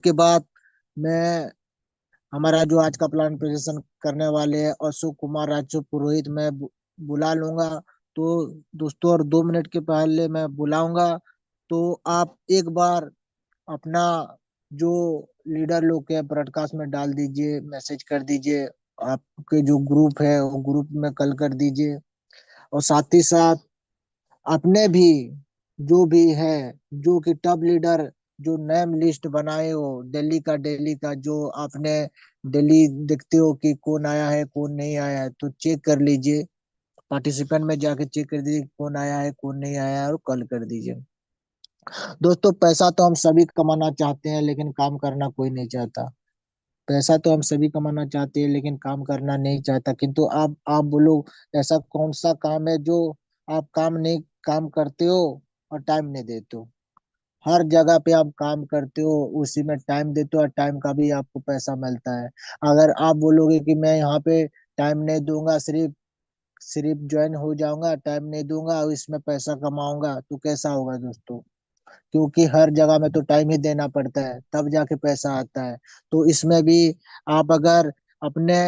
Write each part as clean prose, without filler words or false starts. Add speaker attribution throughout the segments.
Speaker 1: के बाद मैं हमारा जो आज का प्लान प्रेजेंटेशन करने वाले हैं अशोक कुमार राजू पुरोहित मैं बुला लूंगा। तो दोस्तों और 2 मिनट के पहले मैं बुलाऊंगा। तो आप एक बार अपना जो लीडर लोग के ब्रॉडकास्ट में डाल दीजिए, मैसेज कर दीजिए। आपके जो ग्रुप है वो ग्रुप में कल कर दीजिए। और साथ ही साथ अपने भी जो भी है, जो कि टॉप लीडर जो नेम लिस्ट बनाए हो दिल्ली का जो आपने दिल्ली देखते हो कि कौन आया है कौन नहीं आया है, तो चेक कर लीजिए। पार्टिसिपेंट में जाके चेक कर दीजिए कौन आया है कौन नहीं आया है और कल कर दीजिए। दोस्तों पैसा तो हम सभी कमाना चाहते हैं लेकिन काम करना कोई नहीं चाहता। पैसा तो हम सभी कमाना चाहते हैं लेकिन काम करना नहीं चाहता। किंतु आप बोलो, ऐसा कौन सा काम है जो आप काम करते हो और टाइम नहीं देते हो? हर जगह पे आप काम करते हो, उसी में टाइम देते हो और टाइम का भी आपको पैसा मिलता है। अगर आप बोलोगे कि मैं यहाँ पे टाइम नहीं दूंगा, सिर्फ सिर्फ ज्वाइन हो जाऊंगा, टाइम नहीं दूंगा और इसमें पैसा कमाऊंगा, तो कैसा होगा दोस्तों? क्योंकि हर जगह में तो टाइम ही देना पड़ता है तब जाके पैसा आता है। तो इसमें भी आप अगर अपने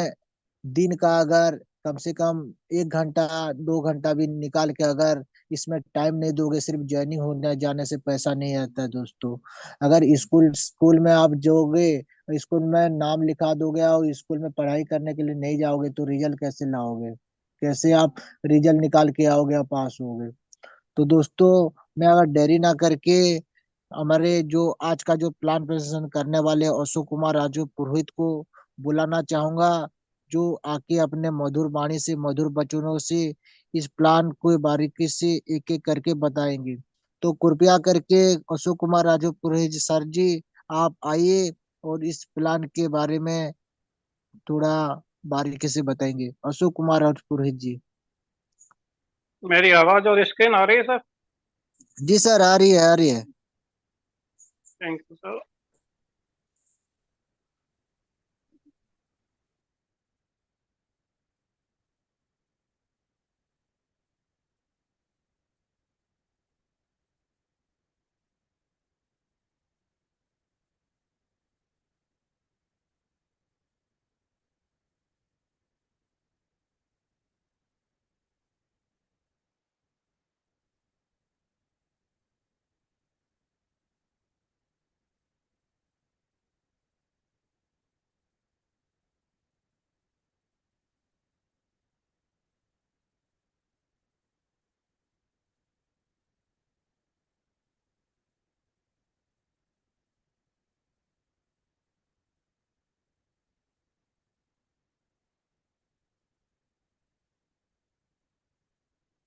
Speaker 1: दिन का अगर कम से कम 1 घंटा 2 घंटा भी निकाल के अगर इसमें टाइम नहीं दोगे, सिर्फ ज्वाइनिंग होने जाने से पैसा नहीं आता है दोस्तों। अगर स्कूल स्कूल में आप जाओगे, स्कूल में नाम लिखा दोगे और स्कूल में पढ़ाई करने के लिए नहीं जाओगे तो रिजल्ट कैसे लाओगे? कैसे आप रिजल्ट निकाल के आओगे और पास होगे? तो दोस्तों मैं अगर देरी ना करके हमारे जो आज का जो प्लान प्रेजेंटेशन करने वाले अशोक कुमार राजू पुरोहित को बुलाना चाहूंगा, जो आके अपने मधुर वाणी से मधुर वचनों से इस प्लान को बारीकी से एक एक करके बताएंगे। तो कृपया करके अशोक कुमार राजू पुरोहित सर जी, आप आइए और इस प्लान के बारे में थोड़ा बारीकी से बताएंगे। अशोक कुमार राजू पुरोहित जी।
Speaker 2: मेरी आवाज और स्क्रीन आ रही है सर?
Speaker 1: जी सर, आ रही है आ रही है।
Speaker 2: Thank you sir.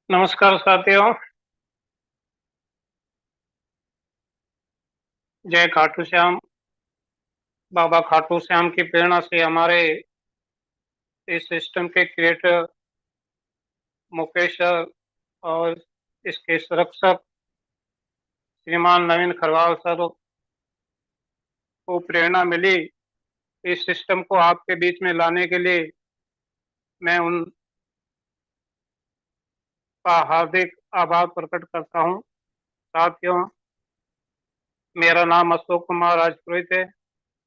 Speaker 2: नमस्कार साथियों। जय खाटू श्याम। बाबा खाटू श्याम की प्रेरणा से हमारे इस सिस्टम के क्रिएटर मुकेश सर और इसके संरक्षक श्रीमान नवीन खरवाल सर को प्रेरणा मिली इस सिस्टम को आपके बीच में लाने के लिए। मैं उनका हार्दिक आभार प्रकट करता हूं। साथियों, मेरा नाम अशोक कुमार राजपुरोहित है।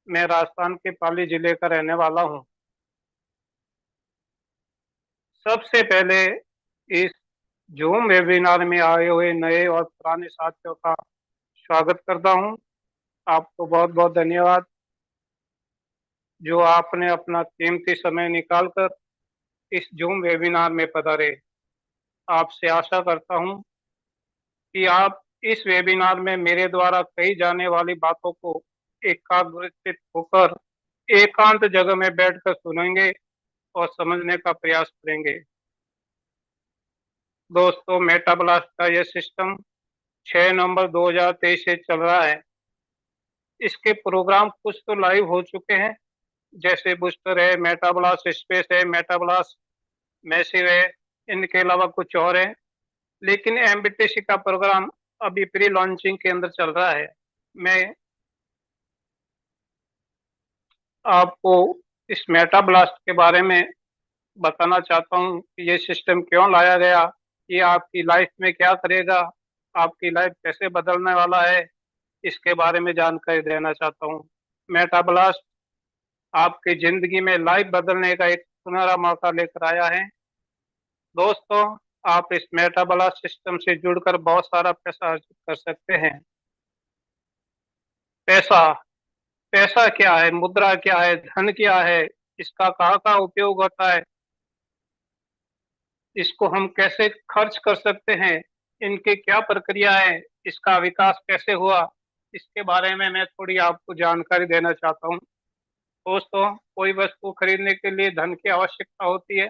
Speaker 2: मैं राजस्थान के पाली जिले का रहने वाला हूं। सबसे पहले इस जूम वेबिनार में आए हुए नए और पुराने साथियों का स्वागत करता हूं। आपको बहुत बहुत धन्यवाद जो आपने अपना कीमती समय निकालकर इस जूम वेबिनार में पधारे। आपसे आशा करता हूं कि आप इस वेबिनार में मेरे द्वारा कही जाने वाली बातों को एकाग्रचित होकर एकांत जगह में बैठकर सुनेंगे और समझने का प्रयास करेंगे। दोस्तों, मेटाब्लास्ट का यह सिस्टम 6 नवंबर 2023 से चल रहा है। इसके प्रोग्राम कुछ तो लाइव हो चुके हैं, जैसे बूस्टर है, मेटाब्लास्ट स्पेस है, मेटाब्लास्ट मैसिव है। इनके अलावा कुछ और है, लेकिन एमबीटीसी का प्रोग्राम अभी प्री लॉन्चिंग के अंदर चल रहा है। मैं आपको इस मेटाब्लास्ट के बारे में बताना चाहता हूँ कि ये सिस्टम क्यों लाया गया, ये आपकी लाइफ में क्या करेगा, आपकी लाइफ कैसे बदलने वाला है, इसके बारे में जानकारी देना चाहता हूँ। मेटाब्लास्ट आपकी जिंदगी में लाइफ बदलने का एक सुनहरा मौका लेकर आया है। दोस्तों, आप इस मेटाब्लास्ट सिस्टम से जुड़कर बहुत सारा पैसा अर्जित कर सकते हैं। पैसा पैसा क्या है, मुद्रा क्या है, धन क्या है, इसका कहाँ कहाँ उपयोग होता है, इसको हम कैसे खर्च कर सकते हैं, इनकी क्या प्रक्रिया है, इसका विकास कैसे हुआ, इसके बारे में मैं थोड़ी आपको जानकारी देना चाहता हूँ। दोस्तों, कोई वस्तु खरीदने के लिए धन की आवश्यकता होती है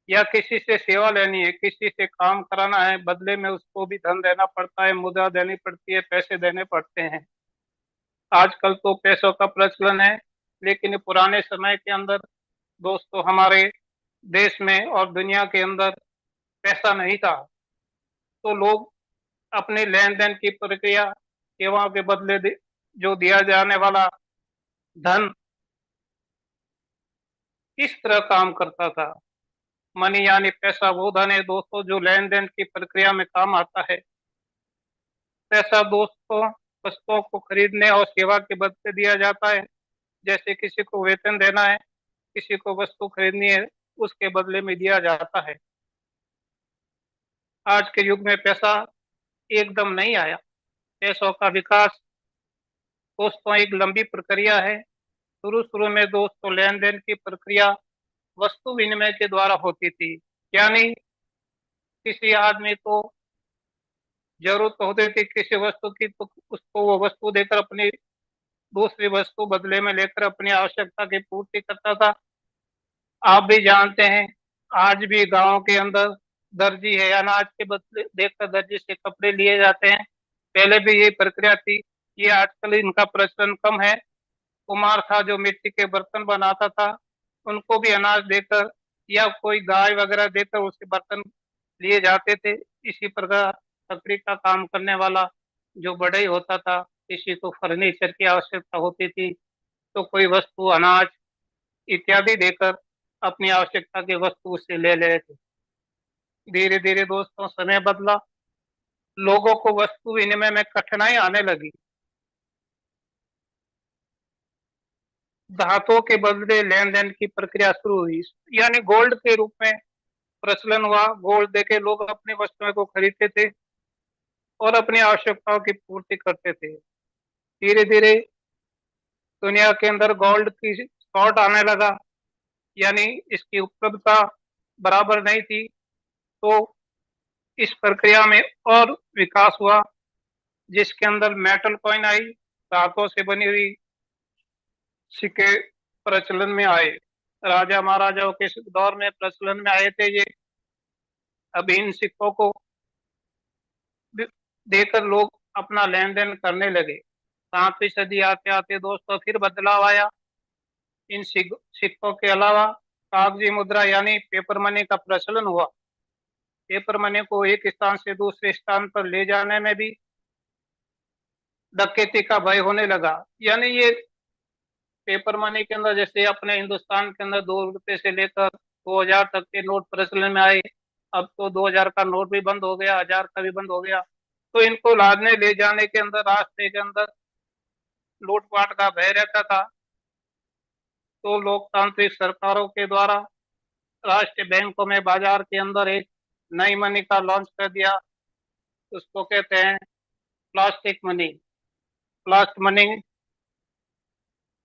Speaker 2: या किसी से सेवा लेनी है, किसी से काम कराना है, बदले में उसको भी धन देना पड़ता है, मुद्रा देनी पड़ती है, पैसे देने पड़ते हैं। आजकल तो पैसों का प्रचलन है, लेकिन पुराने समय के अंदर दोस्तों हमारे देश में और दुनिया के अंदर पैसा नहीं था। तो लोग अपने लेन देन की प्रक्रिया, सेवाओं के बदले जो दिया जाने वाला धन किस तरह काम करता था। मनी यानी पैसा वो धन है दोस्तों जो लेन देन की प्रक्रिया में काम आता है। पैसा दोस्तों वस्तुओं को खरीदने और सेवा के बदले दिया जाता है। जैसे किसी को वेतन देना है, किसी को वस्तु खरीदनी है, उसके बदले में दिया जाता है। आज के युग में पैसा एकदम नहीं आया। पैसों का विकास दोस्तों एक लंबी प्रक्रिया है। शुरू शुरू में दोस्तों लेन देन की प्रक्रिया वस्तु विनिमय के द्वारा होती थी। यानी किसी आदमी को जरूरत होती थी किसी वस्तु की, तो उसको वो वस्तु देकर अपनी दूसरी वस्तु बदले में लेकर अपनी आवश्यकता की पूर्ति करता था। आप भी जानते हैं, आज भी गांव के अंदर दर्जी है, अनाज के बदले देकर दर्जी से कपड़े लिए जाते हैं। पहले भी ये प्रक्रिया थी। ये आजकल इनका प्रचलन कम है। कुम्हार था जो मिट्टी के बर्तन बनाता था, उनको भी अनाज देकर या कोई गाय वगैरह देकर उसके बर्तन लिए जाते थे। इसी प्रकार लकड़ी का काम करने वाला जो बढ़ई होता था, किसी को फर्नीचर की आवश्यकता होती थी, तो कोई वस्तु अनाज इत्यादि देकर अपनी आवश्यकता की वस्तु उससे ले लेते थे। धीरे धीरे दोस्तों समय बदला, लोगों को वस्तु विनिमय में कठिनाई आने लगी। धातुओं के बदले लेन देन की प्रक्रिया शुरू हुई, यानी गोल्ड के रूप में प्रचलन हुआ। गोल्ड देके लोग अपनी वस्तुओं को खरीदते थे और अपनी आवश्यकताओं की पूर्ति करते थे। धीरे धीरे दुनिया के अंदर गोल्ड की शॉर्ट आने लगा, यानी इसकी उपलब्धता बराबर नहीं थी। तो इस प्रक्रिया में और विकास हुआ, जिसके अंदर मेटल कॉइन आई, धातुओं से बनी हुई सिक्के प्रचलन में आए। राजा महाराजाओं के दौर में प्रचलन में आए थे ये। अब इन सिक्कों को देकर लोग अपना लेन देन करने लगे। 7वीं सदी आते आते दोस्तों फिर बदलाव आया। इन सिक्कों के अलावा कागजी मुद्रा यानी पेपर मनी का प्रचलन हुआ। पेपर मनी को एक स्थान से दूसरे स्थान पर ले जाने में भी डकैती का भय होने लगा। यानी ये पेपर मनी के अंदर जैसे अपने हिंदुस्तान के अंदर 2 रुपए से लेकर 2000 तक के नोट प्रचलन में आए। अब तो 2000 का नोट भी बंद हो गया, 1000 का भी बंद हो गया। तो इनको लादने ले जाने के अंदर रास्ते के अंदर लूटपाट का भय रहता था। तो लोकतांत्रिक सरकारों के द्वारा राष्ट्रीय बैंकों में बाजार के अंदर एक नई मनी का लॉन्च कर दिया। उसको कहते हैं प्लास्टिक मनी। प्लास्टिक मनी,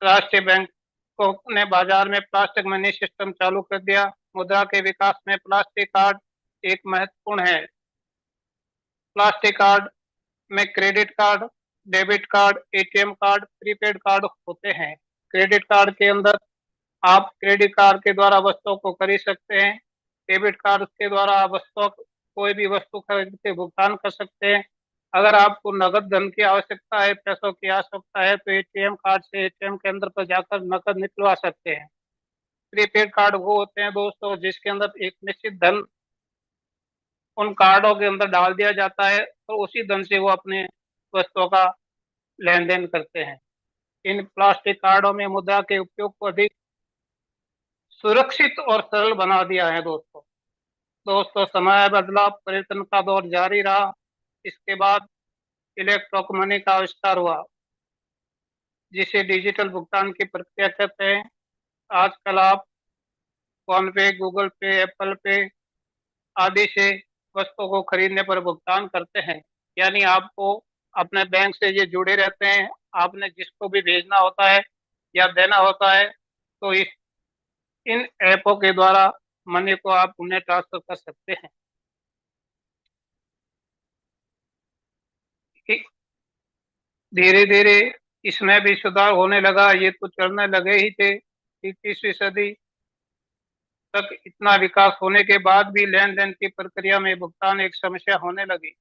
Speaker 2: राष्ट्रीय बैंकों ने बाजार में प्लास्टिक मनी सिस्टम चालू कर दिया। मुद्रा के विकास में प्लास्टिक कार्ड एक महत्वपूर्ण है। प्लास्टिक कार्ड में credit card, debit card, ATM card, prepaid card होते हैं। क्रेडिट कार्ड के अंदर आप क्रेडिट कार्ड के द्वारा वस्तुओं को खरीद सकते हैं। डेबिट कार्ड के द्वारा आप वस्तुओं कोई भी वस्तु खरीद के भुगतान कर सकते हैं। अगर आपको नगद धन की आवश्यकता है, पैसों की आवश्यकता है, तो एटीएम कार्ड से एटीएम के अंदर पर जाकर नकद निकलवा सकते हैं। प्रीपेड कार्ड वो होते हैं दोस्तों जिसके अंदर एक निश्चित धन उन कार्डों के अंदर डाल दिया जाता है और उसी धन से वो अपने वस्तुओं का लेन देन करते हैं। इन प्लास्टिक कार्डों में मुद्रा के उपयोग को अधिक सुरक्षित और सरल बना दिया है दोस्तों। समय बदला, परिवर्तन का दौर जारी रहा। इसके बाद इलेक्ट्रॉनिक मनी का आविष्कार हुआ। जिसे डिजिटल भुगतान की प्रक्रिया कहते हैं। आजकल आप फोन पे, गूगल पे, एप्पल पे आदि से वस्तुओं को खरीदने पर भुगतान करते हैं। यानी आपको अपने बैंक से ये जुड़े रहते हैं। आपने जिसको भी भेजना होता है या देना होता है तो इन ऐपों के द्वारा मनी को आप उन्हें ट्रांसफर कर सकते हैं। धीरे धीरे इसमें भी सुधार होने लगा। ये तो चलने लगे ही थे। 21वीं सदी तक इतना विकास होने के बाद भी लेन देन की प्रक्रिया में भुगतान एक समस्या होने लगी।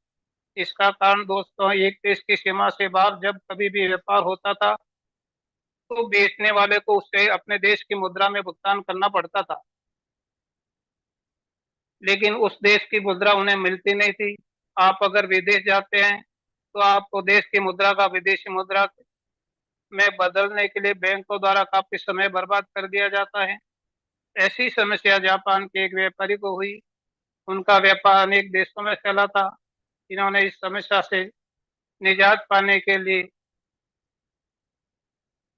Speaker 2: इसका कारण दोस्तों, एक देश की सीमा से बाहर जब कभी भी व्यापार होता था तो बेचने वाले को उससे अपने देश की मुद्रा में भुगतान करना पड़ता था, लेकिन उस देश की मुद्रा उन्हें मिलती नहीं थी। आप अगर विदेश जाते हैं तो आपको देश की मुद्रा का विदेशी मुद्रा में बदलने के लिए बैंकों द्वारा काफी समय बर्बाद कर दिया जाता है। ऐसी समस्या जापान के एक व्यापारी को हुई। उनका व्यापार अनेक देशों में फैला था। इन्होंने इस समस्या से निजात पाने के लिए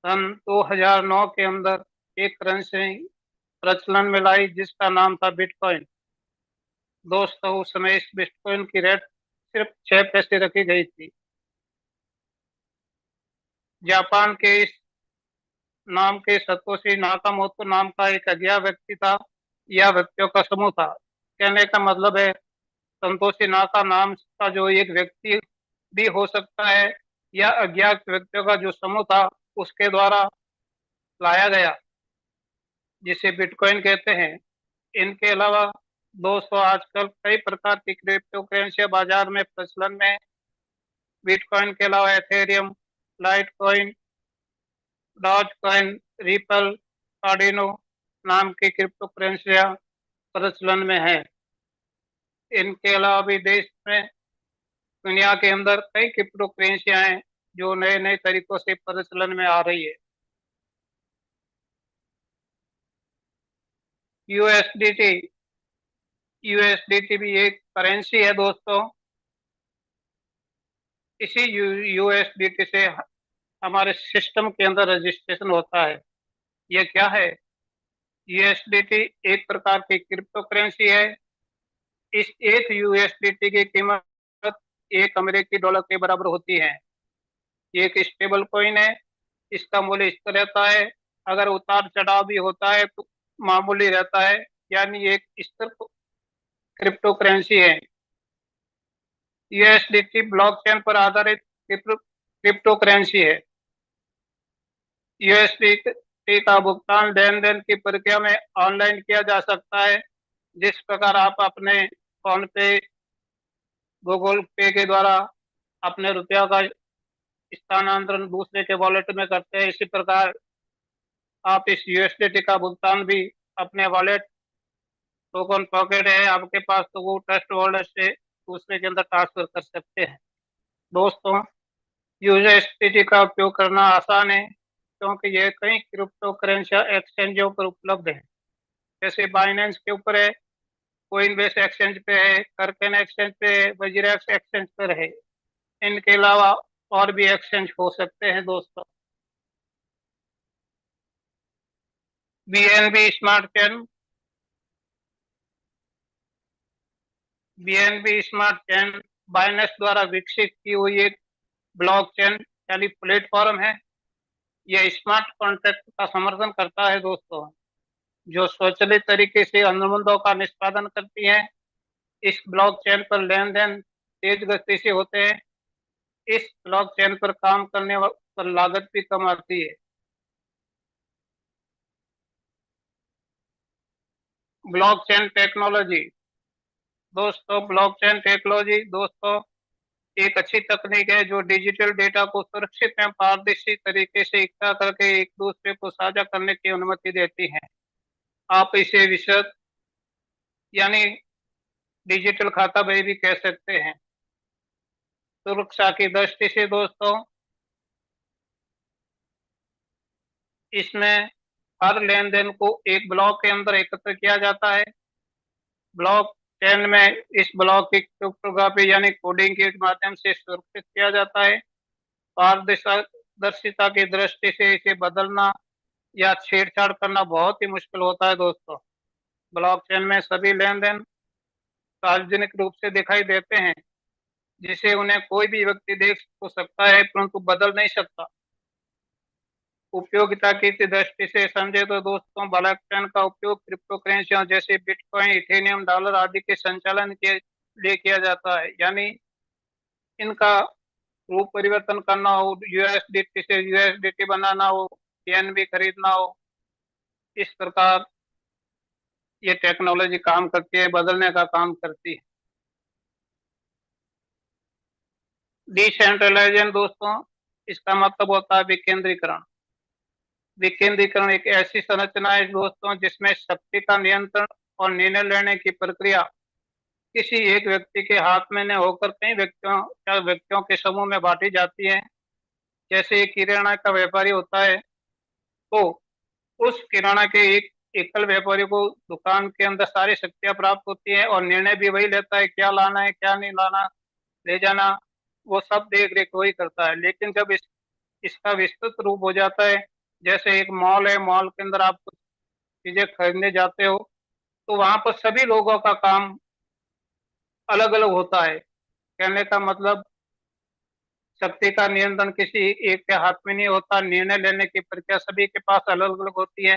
Speaker 2: सन 2009 के अंदर एक करेंसी प्रचलन में लाई जिसका नाम था बिटकॉइन। दोस्तों, उस समय इस बिटकॉइन की रेट सिर्फ 6 पैसे रखी गई थी। जापान के इस नाम के सतोशी नाकामोतो नाम का एक अज्ञात व्यक्ति था। यह व्यक्तियों का समूह था। कहने का मतलब है, संतोषी नाका नाम का जो एक व्यक्ति भी हो सकता है या अज्ञात व्यक्तियों का जो समूह था उसके द्वारा लाया गया, जिसे बिटकॉइन कहते हैं। इनके अलावा दोस्तों, आजकल कई प्रकार की क्रिप्टो करेंसी बाजार में प्रचलन में। बिटकॉइन के अलावा एथेरियम, लाइटकॉइन, डॉजकॉइन, रिपल, कार्डिनो नाम की क्रिप्टो करेंसियां प्रचलन में है। इनके अलावा भी देश में, दुनिया के अंदर कई क्रिप्टो करेंसियां हैं जो नए नए तरीकों से प्रचलन में आ रही है। यूएसडीटी, यूएसडीटी भी एक करेंसी है दोस्तों। इसी यूएसडीटी से हमारे सिस्टम के अंदर रजिस्ट्रेशन होता है। यह क्या है? यूएसडीटी एक प्रकार की क्रिप्टो करेंसी है। इस एक यूएसडीटी की कीमत $1 के बराबर होती है। ये एक स्टेबल कॉइन है। इसका मूल्य स्थिर रहता है। अगर उतार चढ़ाव भी होता है तो मामूली रहता है। यानी एक स्थिर क्रिप्टो करेंसी है। यूएसडीटी ब्लॉकचेन पर आधारित क्रिप्टो करेंसी है। यूएसडीटी का भुगतान लेन देन की प्रक्रिया में ऑनलाइन किया जा सकता है। जिस प्रकार आप अपने फोन पे, गूगल पे के द्वारा अपने रुपया का स्थानांतरण दूसरे के वॉलेट में करते हैं, इसी प्रकार आप इस यूएसडीटी का भुगतान भी अपने वॉलेट, टोकन पॉकेट है आपके पास तो वो ट्रस्ट वॉलेट से दूसरे के अंदर ट्रांसफर कर सकते हैं। दोस्तों, यूएसडीटी का उपयोग करना आसान है क्योंकि यह कई क्रिप्टो करेंसी एक्सचेंजों पर उपलब्ध है। जैसे बाइनेंस के ऊपर है, कोइनबेस एक्सचेंज पे है, करकेन एक्सचेंज पे है, वजीरेक्स एक्सचेंज पर है। इनके अलावा और भी एक्सचेंज हो सकते हैं दोस्तों। BNB smart chain, BNB smart chain Binance द्वारा विकसित की हुई एक ब्लॉकचेन यानी प्लेटफॉर्म है। यह स्मार्ट कॉन्ट्रैक्ट का समर्थन करता है दोस्तों, जो स्वचालित तरीके से अनुबंधों का निष्पादन करती है। इस ब्लॉकचेन पर लेन देन तेज गति से होते हैं। इस ब्लॉकचेन पर काम करने पर लागत भी कम आती है। ब्लॉकचेन टेक्नोलॉजी, दोस्तों ब्लॉकचेन टेक्नोलॉजी दोस्तों एक अच्छी तकनीक है जो डिजिटल डेटा को सुरक्षित एवं पारदर्शी तरीके से इकट्ठा करके एक दूसरे को साझा करने की अनुमति देती है। आप इसे विशद यानी डिजिटल खाता बही भी कह सकते हैं। सुरक्षा की दृष्टि से दोस्तों, इसमें हर लेन देन को एक ब्लॉक के अंदर एकत्र किया जाता है। ब्लॉक चेन में इस ब्लॉक की क्रिप्टोग्राफी यानी कोडिंग के माध्यम से सुरक्षित किया जाता है। पारदर्शिता पारदर्शिता की दृष्टि से इसे बदलना या छेड़छाड़ करना बहुत ही मुश्किल होता है दोस्तों। ब्लॉकचेन में सभी लेन-देन सार्वजनिक रूप से दिखाई देते हैं, जिसे उन्हें कोई भी व्यक्ति देख तो सकता है परंतु बदल नहीं सकता। उपयोगिता की दृष्टि से समझे तो दोस्तों, ब्लॉकचेन का उपयोग क्रिप्टो करेंसियों जैसे बिटकॉइन, इथेरियम, डॉलर आदि के संचालन के लिए किया जाता है। यानी इनका रूप परिवर्तन करना हो, यूएसडीटी से यूएसडीटी बनाना हो, पीएनबी खरीदना हो, इस प्रकार ये टेक्नोलॉजी काम करती है, बदलने का काम करती है। डिसेंट्रलाइजेशन दोस्तों, इसका मतलब होता है विकेंद्रीकरण। विकेंद्रीकरण एक ऐसी संरचना है दोस्तों जिसमें शक्ति का नियंत्रण और निर्णय लेने की प्रक्रिया किसी एक व्यक्ति के हाथ में न होकर कई व्यक्तियों या व्यक्तियों के समूह में बांटी जाती है। जैसे एक किराना का व्यापारी होता है, तो उस किराना के एक एकल व्यापारी को दुकान के अंदर सारी शक्तियां प्राप्त होती है और निर्णय भी वही लेता है, क्या लाना है क्या नहीं लाना, ले जाना, वो सब देख रेख वही करता है। लेकिन जब इसका विस्तृत रूप हो जाता है, जैसे एक मॉल है, मॉल के अंदर आप कुछ चीजें खरीदने जाते हो, तो वहां पर सभी लोगों का काम अलग अलग होता है। कहने का मतलब, शक्ति का नियंत्रण किसी एक के हाथ में नहीं होता, निर्णय लेने की प्रक्रिया सभी के पास अलग अलग होती है।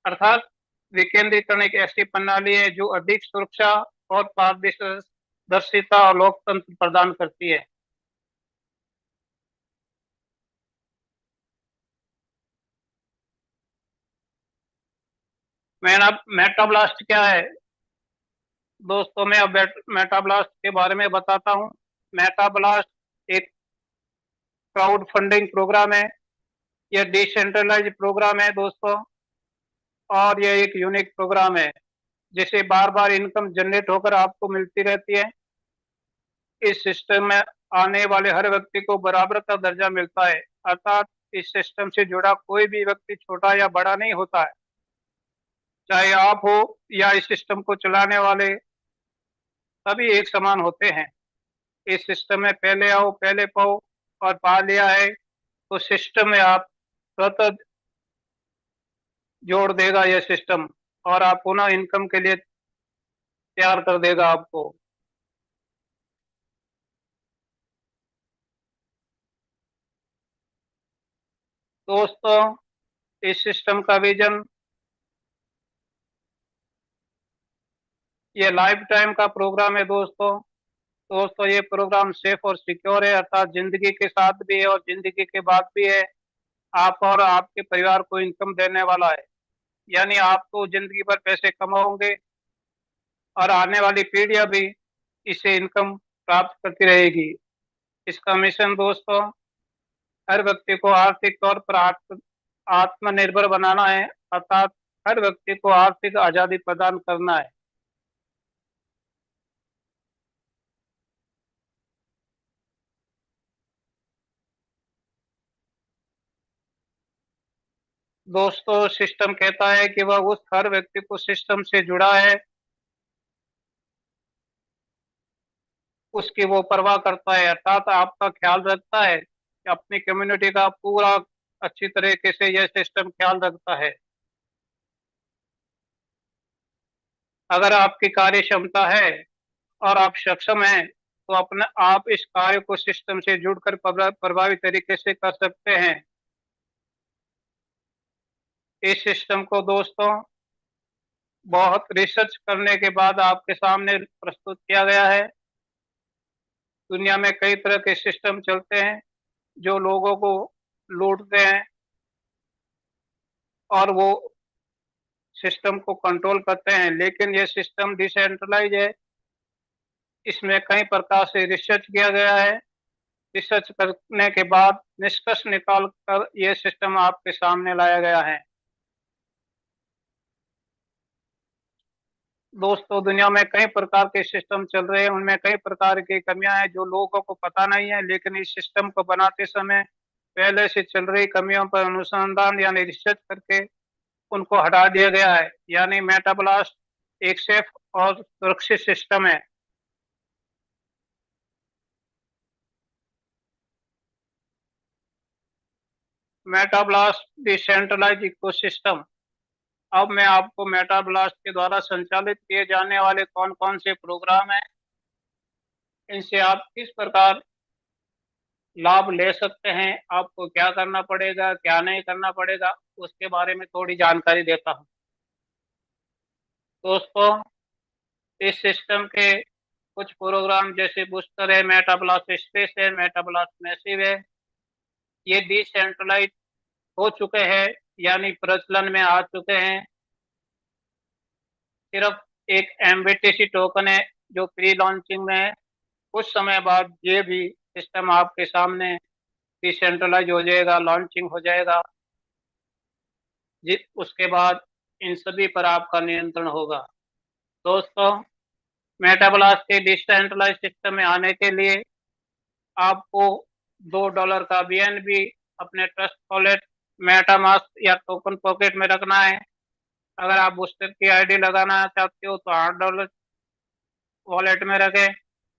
Speaker 2: अर्थात विकेंद्रीकरण एक ऐसी प्रणाली है जो अधिक सुरक्षा और पारदर्शिता और लोकतंत्र प्रदान करती है। मेटाब्लास्ट क्या है दोस्तों? मैं अब मेटाब्लास्ट के बारे में बताता हूँ। मेटाब्लास्ट एक क्राउड फंडिंग प्रोग्राम है, यह डिसेंट्रलाइज प्रोग्राम है दोस्तों, और यह एक यूनिक प्रोग्राम है जिसे बार बार इनकम जनरेट होकर आपको मिलती रहती है। इस सिस्टम में आने वाले हर व्यक्ति को बराबर का दर्जा मिलता है, अर्थात इस सिस्टम से जुड़ा कोई भी व्यक्ति छोटा या बड़ा नहीं होता है। चाहे आप हो या इस सिस्टम को चलाने वाले, सभी एक समान होते हैं। इस सिस्टम में पहले आओ पहले पाओ और पा लिया है तो सिस्टम में आप स्वतः जोड़ देगा यह सिस्टम, और आप पुनः इनकम के लिए तैयार कर देगा आपको। दोस्तों, इस सिस्टम का विजन, ये लाइफ टाइम का प्रोग्राम है दोस्तों ये प्रोग्राम सेफ और सिक्योर है, अर्थात जिंदगी के साथ भी है और जिंदगी के बाद भी है। आप और आपके परिवार को इनकम देने वाला है, यानी आप तो जिंदगी भर पैसे कमाओगे और आने वाली पीढ़ियां भी इससे इनकम प्राप्त करती रहेगी। इसका मिशन दोस्तों, हर व्यक्ति को आर्थिक तौर पर आत्मनिर्भर बनाना है, अर्थात हर व्यक्ति को आर्थिक आजादी प्रदान करना है। दोस्तों, सिस्टम कहता है कि वह उस हर व्यक्ति को सिस्टम से जुड़ा है, उसकी वो परवाह करता है, अर्थात आपका ख्याल रखता है कि अपनी कम्युनिटी का पूरा अच्छी तरीके से यह सिस्टम ख्याल रखता है। अगर आपकी कार्य क्षमता है और आप सक्षम हैं, तो अपने आप इस कार्य को सिस्टम से जुड़कर प्रभावी तरीके से कर सकते हैं। इस सिस्टम को दोस्तों बहुत रिसर्च करने के बाद आपके सामने प्रस्तुत किया गया है। दुनिया में कई तरह के सिस्टम चलते हैं जो लोगों को लूटते हैं और वो सिस्टम को कंट्रोल करते हैं, लेकिन ये सिस्टम डिसेंट्रलाइज है। इसमें कई प्रकार से रिसर्च किया गया है। रिसर्च करने के बाद निष्कर्ष निकाल कर ये सिस्टम आपके सामने लाया गया है। दोस्तों, दुनिया में कई प्रकार के सिस्टम चल रहे हैं, उनमें कई प्रकार की कमियां हैं जो लोगों को पता नहीं है, लेकिन इस सिस्टम को बनाते समय पहले से चल रही कमियों पर अनुसंधान यानी रिसर्च करके उनको हटा दिया गया है। यानी मेटाब्लास्ट एक सेफ और सुरक्षित सिस्टम है। मेटाब्लास्ट डिसेंट्रलाइज इकोसिस्टम। अब मैं आपको मेटाब्लास्ट के द्वारा संचालित किए जाने वाले कौन कौन से प्रोग्राम हैं, इनसे आप किस प्रकार लाभ ले सकते हैं, आपको क्या करना पड़ेगा, क्या नहीं करना पड़ेगा, उसके बारे में थोड़ी जानकारी देता हूं। दोस्तों, इस सिस्टम के कुछ प्रोग्राम जैसे बूस्टर है, मेटाब्लास्ट स्पेस है, मेटाब्लास्ट मैसिव है, ये डिसेंट्रलाइज हो चुके हैं, यानी प्रचलन में आ चुके हैं। सिर्फ एक एमबीटीसी टोकन है जो प्री लॉन्चिंग में है। कुछ समय बाद ये भी सिस्टम आपके सामने डिसेंट्रलाइज हो जाएगा, लॉन्चिंग हो जाएगा, उसके बाद इन सभी पर आपका नियंत्रण होगा। दोस्तों, मेटाब्लास्ट के डिसेंट्रलाइज सिस्टम में आने के लिए आपको $2 का बीएनबी अपने ट्रस्ट वॉलेट, मेटामास्क या टोकन पॉकेट में रखना है। अगर आप बूस्टर की आईडी लगाना चाहते हो तो $8 वॉलेट में रखें।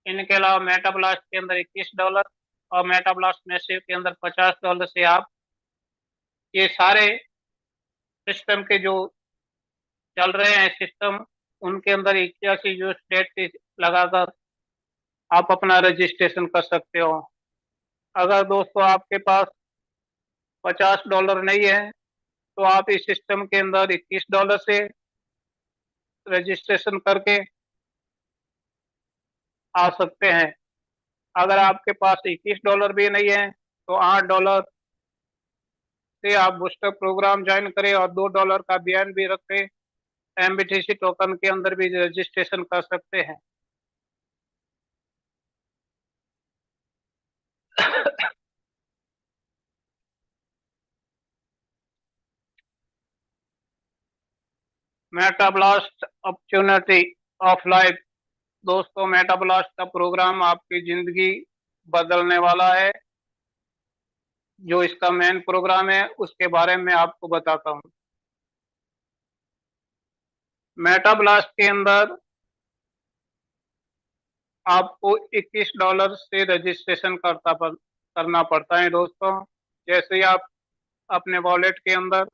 Speaker 2: इनके अलावा मेटाब्लास्ट के अंदर $21 और मेटाब्लास्ट मैसिव के अंदर $50 से आप ये सारे सिस्टम के जो चल रहे हैं सिस्टम, उनके अंदर 81 यूज डेट लगाकर आप अपना रजिस्ट्रेशन कर सकते हो। अगर दोस्तों आपके पास $50 नहीं है तो आप इस सिस्टम के अंदर $21 से रजिस्ट्रेशन करके आ सकते हैं। अगर आपके पास $21 भी नहीं है तो $8 से आप बूस्टर प्रोग्राम ज्वाइन करें और $2 का बीएन भी रख के एमबीटीसी टोकन के अंदर भी रजिस्ट्रेशन कर सकते हैं। मेटाब्लास्ट अपॉर्चुनिटी ऑफ लाइफ। दोस्तों, मेटाब्लास्ट का प्रोग्राम आपकी जिंदगी बदलने वाला है। जो इसका मेन प्रोग्राम है उसके बारे में आपको बताता हूँ। मेटाब्लास्ट के अंदर आपको $21 से रजिस्ट्रेशन करना पड़ता है। दोस्तों, जैसे ही आप अपने वॉलेट के अंदर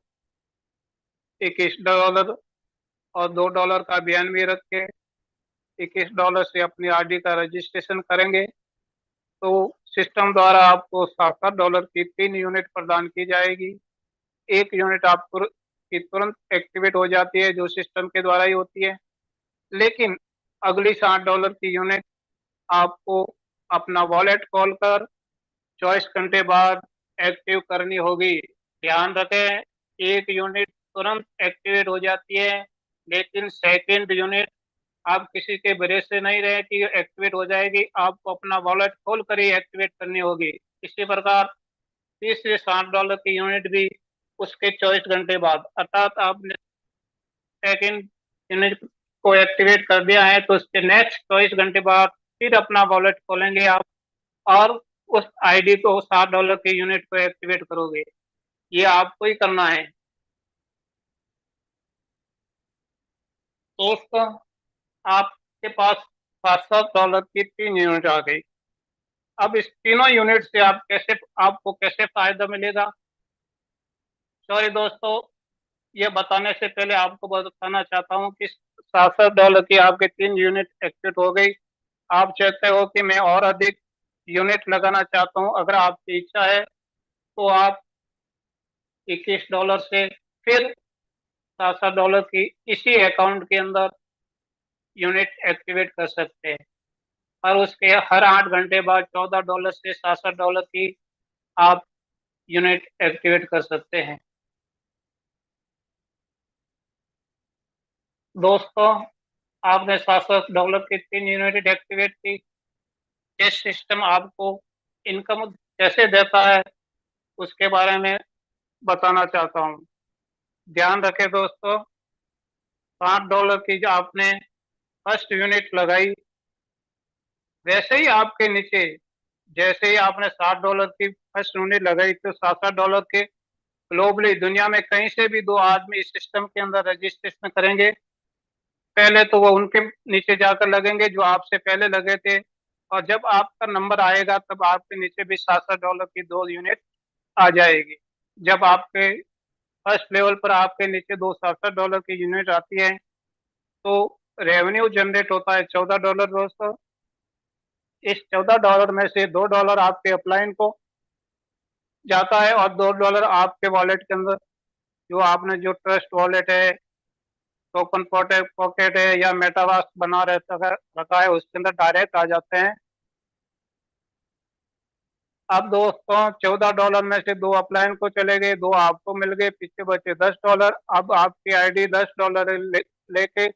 Speaker 2: $21 और $2 का बीएनबी रख के $21 से अपनी आरडी का रजिस्ट्रेशन करेंगे तो सिस्टम द्वारा आपको $7 की 3 यूनिट प्रदान की जाएगी। एक यूनिट आप तुरंत एक्टिवेट हो जाती है, जो सिस्टम के द्वारा ही होती है, लेकिन अगली $60 की यूनिट आपको अपना वॉलेट खोल कर 24 घंटे बाद एक्टिव करनी होगी। ध्यान रखें, एक यूनिट तुरंत एक्टिवेट हो जाती है, लेकिन सेकंड यूनिट आप किसी के भरोसे से नहीं रहे कि एक्टिवेट हो जाएगी, आपको अपना वॉलेट खोल कर ही एक्टिवेट करनी होगी। इसी प्रकार 30 से $60 की यूनिट भी उसके 24 घंटे बाद, अर्थात आपने सेकंड यूनिट को एक्टिवेट कर दिया है तो उसके नेक्स्ट 24 घंटे बाद फिर अपना वॉलेट खोलेंगे आप और उस आईडी को $60 की यूनिट को एक्टिवेट करोगे। ये आपको ही करना है। दोस्तों, आपके पास $7 की 3 यूनिट आ गई। अब इस तीनों यूनिट से आपको कैसे फायदा मिलेगा? सॉरी दोस्तों, ये बताने से पहले आपको बताना चाहता हूँ कि $7 की आपके 3 यूनिट एक्टिवेट हो गई। आप चाहते हो कि मैं और अधिक यूनिट लगाना चाहता हूँ, अगर आपकी इच्छा है तो आप $21 से फिर $7 की इसी अकाउंट के अंदर यूनिट एक्टिवेट कर सकते हैं और उसके हर 8 घंटे बाद $14 से $67 की आप यूनिट एक्टिवेट कर सकते हैं। दोस्तों, आपने $67 की 3 यूनिट एक्टिवेट की। ये सिस्टम आपको इनकम कैसे देता है उसके बारे में बताना चाहता हूँ। ध्यान रखें दोस्तों, $7 की जो आपने फर्स्ट यूनिट लगाई, वैसे ही आपके नीचे जैसे ही आपने $7 की फर्स्ट यूनिट लगाई तो $67 के ग्लोबली दुनिया में कहीं से भी दो आदमी इस सिस्टम के अंदर रजिस्ट्रेशन करेंगे, पहले तो वो उनके नीचे जाकर लगेंगे जो आपसे पहले लगे थे, और जब आपका नंबर आएगा तब आपके नीचे भी $67 की 2 यूनिट आ जाएगी। जब आपके फर्स्ट लेवल पर आपके नीचे $267 की यूनिट आती है तो रेवेन्यू जनरेट होता है $14 दोस्तों। इस $14 में से $2 आपके अपलाइन को जाता है और $2 आपके वॉलेट के अंदर, जो आपने जो ट्रस्ट वॉलेट है, टोकन पॉकेट है या मेटामास्क बना रखा है उसके अंदर डायरेक्ट आ जाते हैं। अब दोस्तों $14 में से 2 अपलाइन को चले गए, 2 आपको मिल गए, पीछे बचे $10। अब आपकी आईडी $10 लेके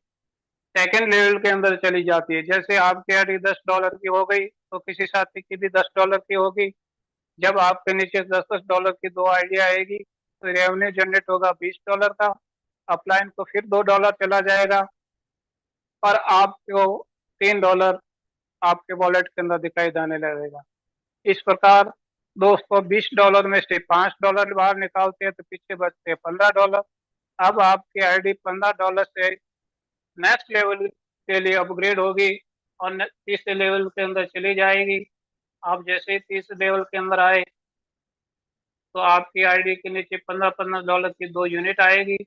Speaker 2: सेकेंड लेवल के अंदर चली जाती है। जैसे आपकी आईडी $10 की हो गई तो किसी साथी की भी $10 की होगी। जब आपके नीचे $10 की 2 आईडी आएगी तो रेवेन्यू जनरेट होगा $20 का। अपलाइन को फिर $2 चला जाएगा और आपको $3 आपके वॉलेट के अंदर दिखाई देने लगेगा। इस प्रकार दोस्तों $20 में से $5 बाहर निकालते हैं तो पीछे बचते हैं $15। अब आपकी आईडी $15 से नेक्स्ट लेवल के लिए अपग्रेड होगी और तीसरे लेवल के अंदर चली जाएगी। आप जैसे ही तीसरे लेवल के अंदर आए तो आपकी आईडी के नीचे $15 की 2 यूनिट आएगी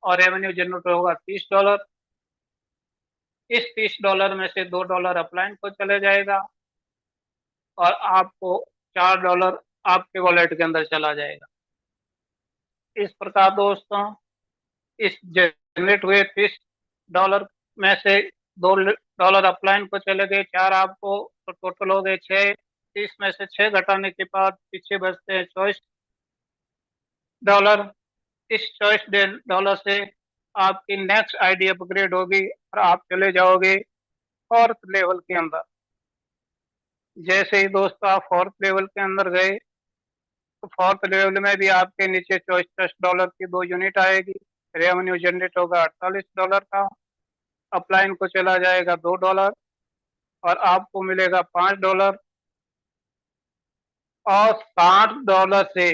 Speaker 2: और रेवेन्यू जनरेट होगा $30। इस $30 में से $2 अपलाइन को चले जाएगा और आपको $4 आपके वॉलेट के अंदर चला जाएगा। इस प्रकार दोस्तों इस जनरेट हुए $30 में से $2 अपलाइन को चले गए, 4 आपको, तो टोटल हो गए 6। 30 में से 6 घटाने के बाद पीछे बचते हैं $24। इस $24 से आपकी नेक्स्ट आईडी अपग्रेड होगी और आप चले जाओगे फोर्थ लेवल के अंदर। जैसे ही दोस्तों आप फोर्थ लेवल के अंदर गए तो फोर्थ लेवल में भी आपके नीचे $24 की 2 यूनिट आएगी। रेवेन्यू जनरेट होगा $48 का। अपलाइन को चला जाएगा $2 और आपको मिलेगा $5। और $60 से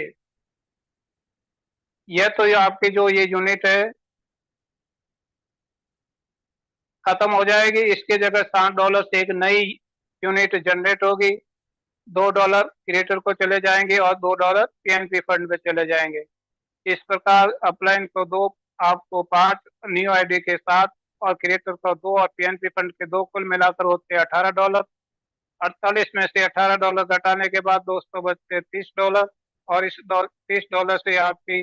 Speaker 2: यह तो ये आपकी जो ये यूनिट है खत्म हो जाएगी। इसकी जगह $60 से एक नई यूनिट जनरेट होगी। $2 क्रिएटर को चले जाएंगे और $2 पीएनपी फंड में चले जाएंगे। इस प्रकार अपलाइन को 2, आपको 5 न्यू आईडी के साथ और क्रिएटर को 2 और पीएनपी फंड के 2 कुल मिलाकर होते हैं $18। 48 में से $18 घटाने के बाद दोस्तों बचते $30 और इस $30 से आपकी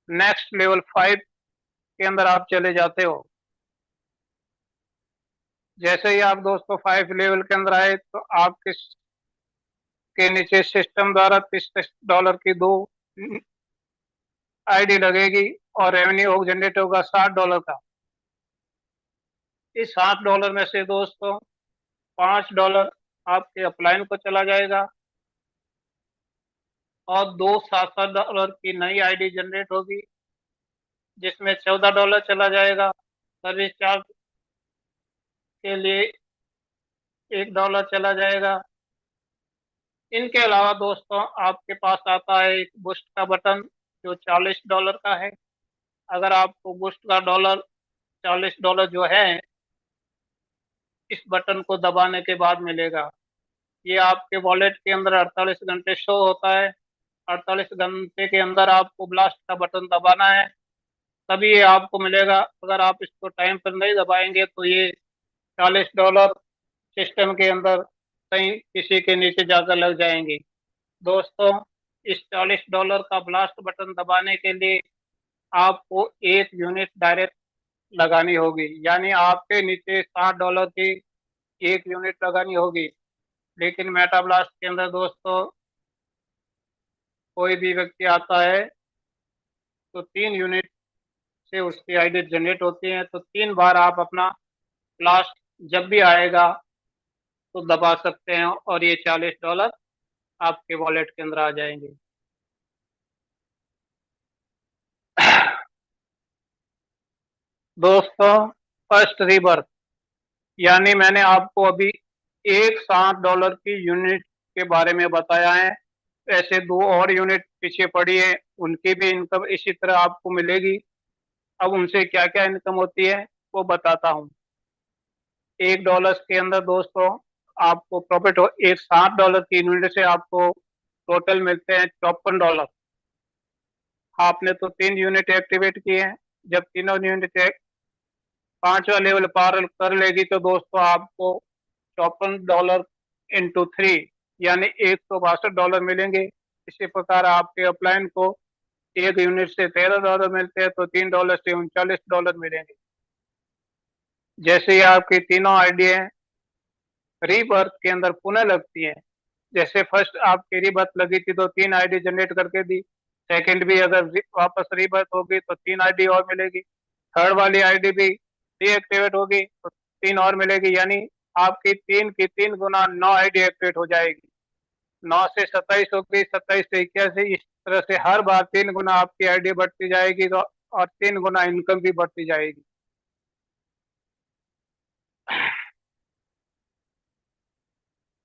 Speaker 2: नेक्स्ट लेवल 5 के अंदर आप चले जाते हो। जैसे ही आप दोस्तों 5 लेवल के अंदर आए तो आपके के नीचे सिस्टम द्वारा $30 की 2 आईडी लगेगी और रेवेन्यू जनरेट होगा $60 का। इस $60 में से दोस्तों $5 आपके अपलाइन को चला जाएगा और $2 की नई आईडी जनरेट होगी जिसमें $14 चला जाएगा। सर्विस चार्ज के लिए $1 चला जाएगा। इनके अलावा दोस्तों आपके पास आता है एक बूस्ट का बटन जो $40 का है। अगर आपको बूस्ट का $40 जो है इस बटन को दबाने के बाद मिलेगा। ये आपके वॉलेट के अंदर 48 घंटे शो होता है। 48 घंटे के अंदर आपको ब्लास्ट का बटन दबाना है तभी ये आपको मिलेगा। अगर आप इसको टाइम पर नहीं दबाएंगे तो ये $40 सिस्टम के अंदर कहीं किसी के नीचे जाकर लग जाएंगे। दोस्तों इस $40 का ब्लास्ट बटन दबाने के लिए आपको 1 यूनिट डायरेक्ट लगानी होगी, यानी आपके नीचे $60 की 1 यूनिट लगानी होगी। लेकिन मेटा ब्लास्ट के अंदर दोस्तों कोई भी व्यक्ति आता है तो 3 यूनिट से उसकी आईडी जनरेट होती है, तो 3 बार आप अपना ब्लास्ट जब भी आएगा तो दबा सकते हैं और ये $40 आपके वॉलेट के अंदर आ जाएंगे। दोस्तों फर्स्ट रिबर्थ, यानी मैंने आपको अभी एक $60 की यूनिट के बारे में बताया है। ऐसे 2 और यूनिट पीछे पड़ी है, उनकी भी इनकम इसी तरह आपको मिलेगी। अब उनसे क्या क्या इनकम होती है वो बताता हूँ। $1 के अंदर दोस्तों आपको प्रॉफिट हो, एक $60 की यूनिट से आपको टोटल मिलते हैं $54। आपने तो 3 यूनिट एक्टिवेट किए हैं। जब तीनों यूनिट पांचवा लेवल पार कर लेगी तो दोस्तों आपको $54 इंटू 3 यानी $162 मिलेंगे। इसी प्रकार आपके अपलाइन को एक यूनिट से $13 मिलते हैं तो $3 से $39 मिलेंगे। जैसे ही आपकी तीनों आईडी रीबर्थ के अंदर पुनः लगती हैं, जैसे फर्स्ट आपकी रीबर्थ लगी थी तो 3 आईडी जनरेट करके दी, सेकंड भी अगर वापस रीबर्थ होगी तो 3 आईडी और मिलेगी, थर्ड वाली आईडी भी डीएक्टिवेट होगी तो 3 और मिलेगी, यानी आपकी 3 की 3 गुना 9 आईडी एक्टिवेट हो जाएगी। 9 से 27 होगी, 27 से 81, इस तरह से हर बार 3 गुना आपकी आईडी बढ़ती जाएगी तो और 3 गुना इनकम भी बढ़ती जाएगी।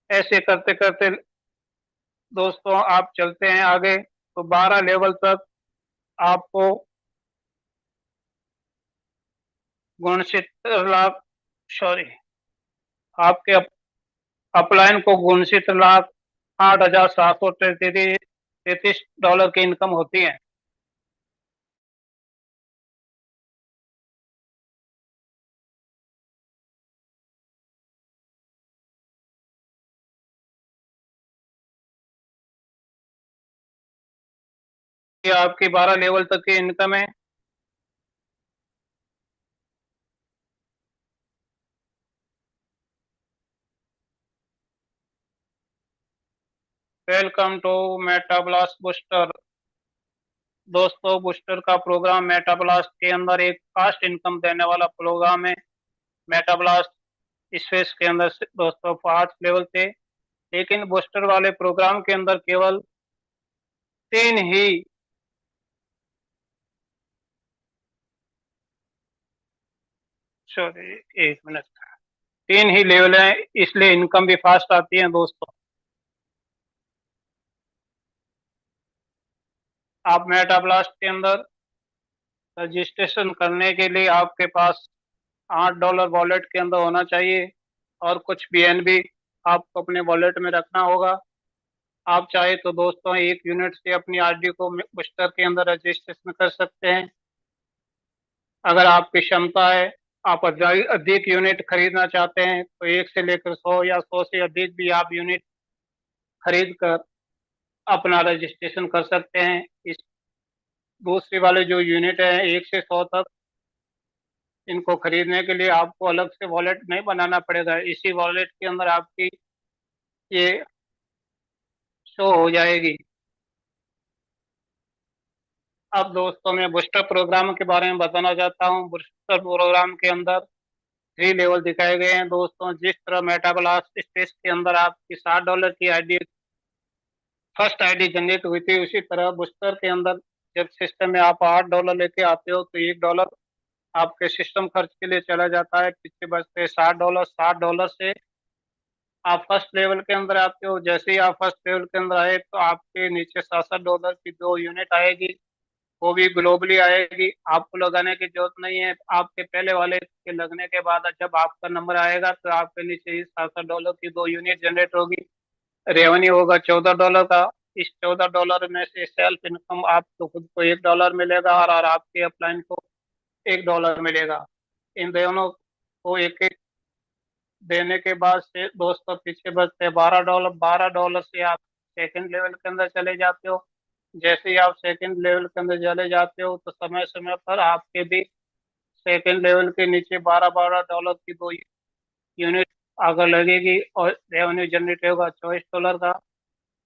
Speaker 2: ऐसे करते करते दोस्तों आप चलते हैं आगे तो 12 लेवल तक आपको गुणसित लाभ आपके अपलाइन को गुणसित लाभ $8,733 की इनकम होती है। ये आपकी 12 लेवल तक की इनकम है। Welcome to Metablast booster. दोस्तों बूस्टर का प्रोग्राम मेटाब्लास्ट के अंदर एक फास्ट इनकम देने वाला प्रोग्राम है। मेटाब्लास्ट स्पेस के अंदर दोस्तों 5 लेवल थे, लेकिन बूस्टर वाले प्रोग्राम के अंदर केवल 3 ही सॉरी 1 मिनट 3 ही लेवल है, इसलिए इनकम भी फास्ट आती है। दोस्तों आप मेटाब्लास्ट के अंदर रजिस्ट्रेशन करने के लिए आपके पास $8 वॉलेट के अंदर होना चाहिए और कुछ BNB आपको अपने वॉलेट में रखना होगा। आप चाहे तो दोस्तों 1 यूनिट से अपनी आरडी को बूस्टर के अंदर रजिस्ट्रेशन कर सकते हैं। अगर आपकी क्षमता है, आप अधिक यूनिट खरीदना चाहते हैं तो 1 से लेकर 100 या 100 से अधिक भी आप यूनिट खरीद कर अपना रजिस्ट्रेशन कर सकते हैं। इस दूसरे वाले जो यूनिट है 1 से 100 तक, इनको खरीदने के लिए आपको अलग से वॉलेट नहीं बनाना पड़ेगा, इसी वॉलेट के अंदर आपकी ये शो हो जाएगी। अब दोस्तों मैं बूस्टर प्रोग्राम के बारे में बताना चाहता हूँ। बूस्टर प्रोग्राम के अंदर 3 लेवल दिखाए गए हैं दोस्तों। जिस तरह मेटाब्लास्ट स्पेस के अंदर आपकी $60 की आईडी फर्स्ट आईडी जनरेट हुई थी, उसी तरह बूस्टर के अंदर जब सिस्टम में आप $8 लेके आते हो तो $1 आपके सिस्टम खर्च के लिए चला जाता है, पीछे बचते $60। $60 से आप फर्स्ट लेवल के अंदर आते हो। जैसे ही आप फर्स्ट लेवल के अंदर आए तो आपके नीचे $67 की 2 यूनिट आएगी, वो भी ग्लोबली आएगी। आपको लगाने की जरूरत नहीं है, आपके पहले वाले के लगने के बाद जब आपका नंबर आएगा तो आपके नीचे ही $67 की 2 यूनिट जनरेट होगी। रेवेन्यू होगा $14 का। इस $14 में से सेल्फ इनकम आपको खुद को $1 मिलेगा और आपके अपलाइन को $1 मिलेगा। इन दोनों को एक एक देने के बाद से दोस्तों पीछे बचते $12। $12 से आप सेकंड लेवल के अंदर चले जाते हो। जैसे ही आप सेकंड लेवल के अंदर चले जाते हो तो समय समय पर आपके भी सेकंड लेवल के नीचे $12 की 2 यूनिट अगर लगेगी और रेवेन्यू जनरेट होगा $24 का।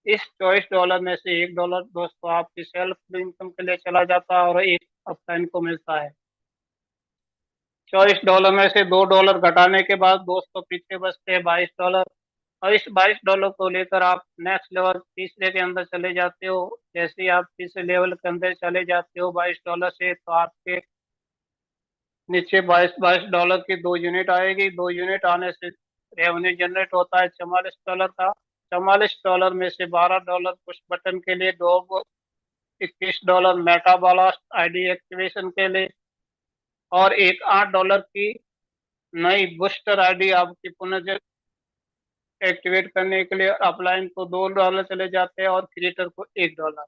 Speaker 2: इस $24 में से $1 दोस्तों आपकी सेल्फ इनकम के लिए चला जाता है और एक अपलाइन को मिलता है। $24 में से $2 घटाने के बाद दोस्तों पीछे बचते हैं $22 और इस $22 को लेकर आप नेक्स्ट लेवल तीसरे के अंदर चले जाते हो। जैसे ही आप तीसरे लेवल के अंदर चले जाते हो $22 से तो आपके नीचे $22 की 2 यूनिट आएगी। 2 यूनिट आने से रेवेन्यू जनरेट होता है $44 का। $44 में से $12 पुश बटन के लिए, $21 मेटाब्लास्ट आईडी एक्टिवेशन के लिए और एक $8 की नई बूस्टर आईडी आपकी पुनः एक्टिवेट करने के लिए अपलाइन को $2 चले जाते हैं और क्रिएटर को $1।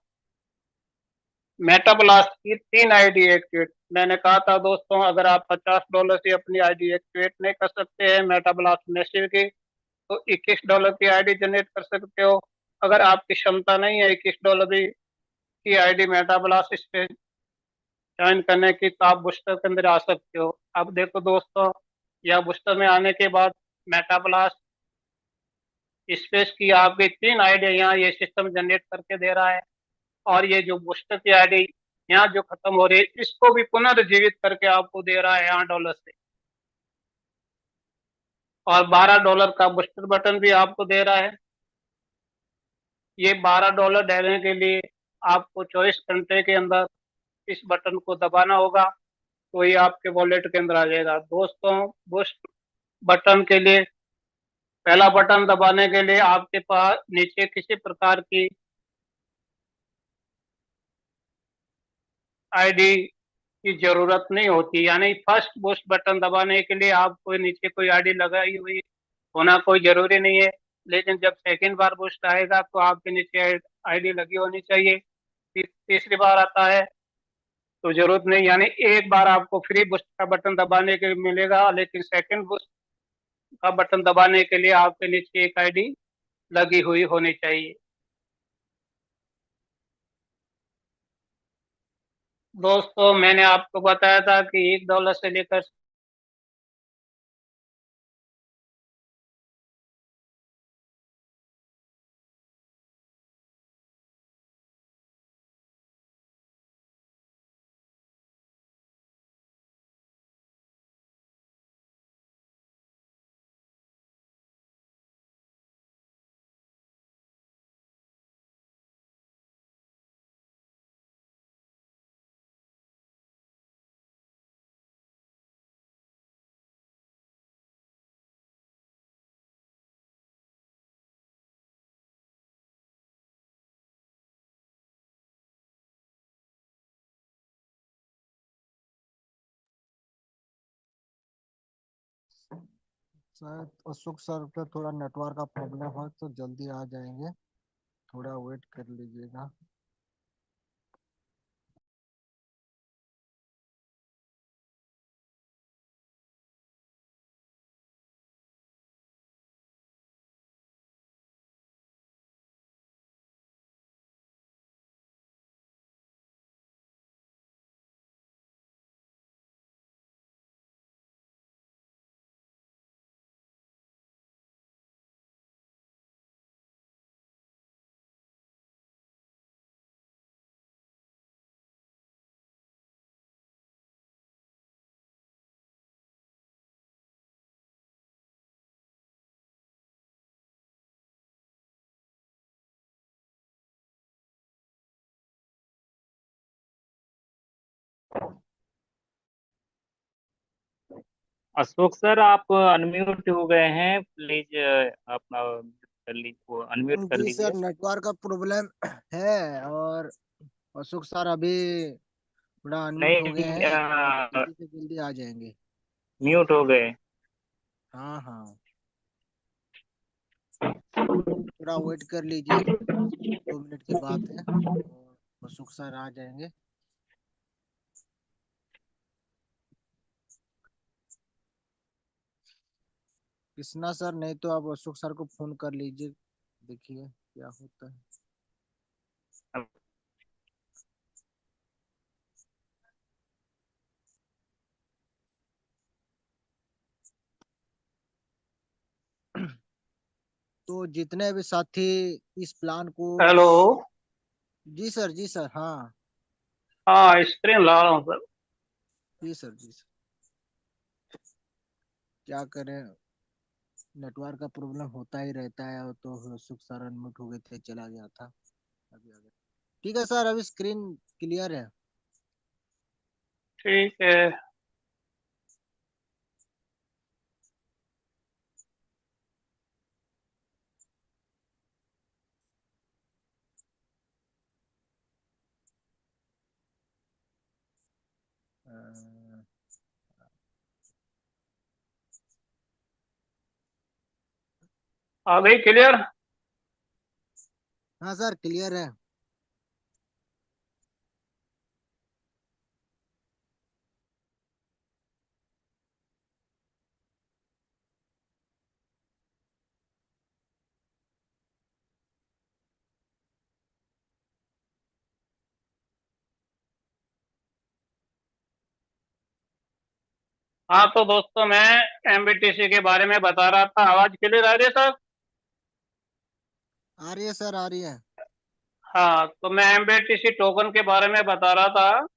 Speaker 2: मेटाब्लास्ट की 3 आईडी एक्टिवेट। मैंने कहा था दोस्तों, अगर आप $50 से अपनी आईडी एक्टिवेट नहीं कर सकते हैं मेटाब्लास्ट मैसिव की, तो $21 की आईडी जनरेट कर सकते हो। अगर आपकी क्षमता नहीं है $21 की आईडी मेटाब्लास्ट पे ज्वाइन करने की, तो आप बूस्टर के अंदर आ सकते हो। अब देखो दोस्तों, यह बूस्टर में आने के बाद मेटाब्लास्ट स्पेस की आपकी 3 आईडी यहाँ ये सिस्टम जनरेट करके दे रहा है, और ये जो बूस्टर की आईडी यहाँ जो खत्म हो रही है, इसको भी पुनर्जीवित करके आपको दे रहा है $8 से, और $12 का बूस्टर बटन भी आपको दे रहा है। ये $12 देने के लिए आपको 24 घंटे के अंदर इस बटन को दबाना होगा, तो ये आपके वॉलेट के अंदर आ जाएगा। दोस्तों, बूस्ट बटन के लिए, पहला बटन दबाने के लिए आपके पास नीचे किसी प्रकार की आईडी की जरूरत नहीं होती, यानी फर्स्ट बूस्ट बटन दबाने के लिए आपको नीचे कोई आईडी लगाई हुई होना कोई जरूरी नहीं है। लेकिन जब सेकंड बार बूस्ट आएगा तो आपके नीचे आईडी लगी होनी चाहिए। तीसरी बार आता है तो जरूरत नहीं, यानी एक बार आपको फ्री बूस्ट का बटन दबाने के लिए मिलेगा, लेकिन सेकंड बूस्ट का बटन दबाने के लिए आपके नीचे एक आईडी लगी हुई होनी चाहिए। दोस्तों, मैंने आपको बताया था कि $1 से लेकर
Speaker 1: शायद अशोक सर का थोड़ा नेटवर्क का प्रॉब्लम है, तो जल्दी आ जाएंगे, थोड़ा वेट कर लीजिएगा।
Speaker 3: अशोक सर, आप अनम्यूट हो गए हैं, प्लीज अपना अनम्यूट कर
Speaker 1: जी
Speaker 3: लीजिए।
Speaker 1: सर, नेटवर्क का प्रॉब्लम है, और अशोक सर अभी थोड़ा अनम्यूट हो गए
Speaker 3: नहीं,
Speaker 1: हैं और जल्दी से जल्दी आ जाएंगे।
Speaker 3: म्यूट हो गए।
Speaker 1: हाँ हाँ, थोड़ा वेट कर लीजिए, 2 मिनट की बात है और अशोक सर आ जाएंगे। कृष्णा सर, नहीं तो आप अशोक सर को फोन कर लीजिए, देखिए क्या होता है। तो जितने भी साथी इस प्लान को।
Speaker 2: हेलो।
Speaker 1: जी सर, जी सर, हाँ।
Speaker 2: हाँ, स्क्रीन ला रहा हूँ सर।
Speaker 1: जी सर, जी सर, क्या करें, नेटवर्क का प्रॉब्लम होता ही रहता है। और तो सुख सर अनम्यूट हो गए थे, चला गया था, अभी आ गया। ठीक है सर, अभी स्क्रीन क्लियर है।
Speaker 2: ठीक है।
Speaker 1: अ,
Speaker 2: आ गई क्लियर?
Speaker 1: हाँ सर, क्लियर है।
Speaker 2: हाँ तो दोस्तों, मैं एमबीटीसी के बारे में बता रहा था। आवाज क्लियर आ रही है सर?
Speaker 1: आ रही है सर, आ रही है।
Speaker 2: हाँ, तो मैं एमबीटीसी टोकन के बारे में बता रहा था।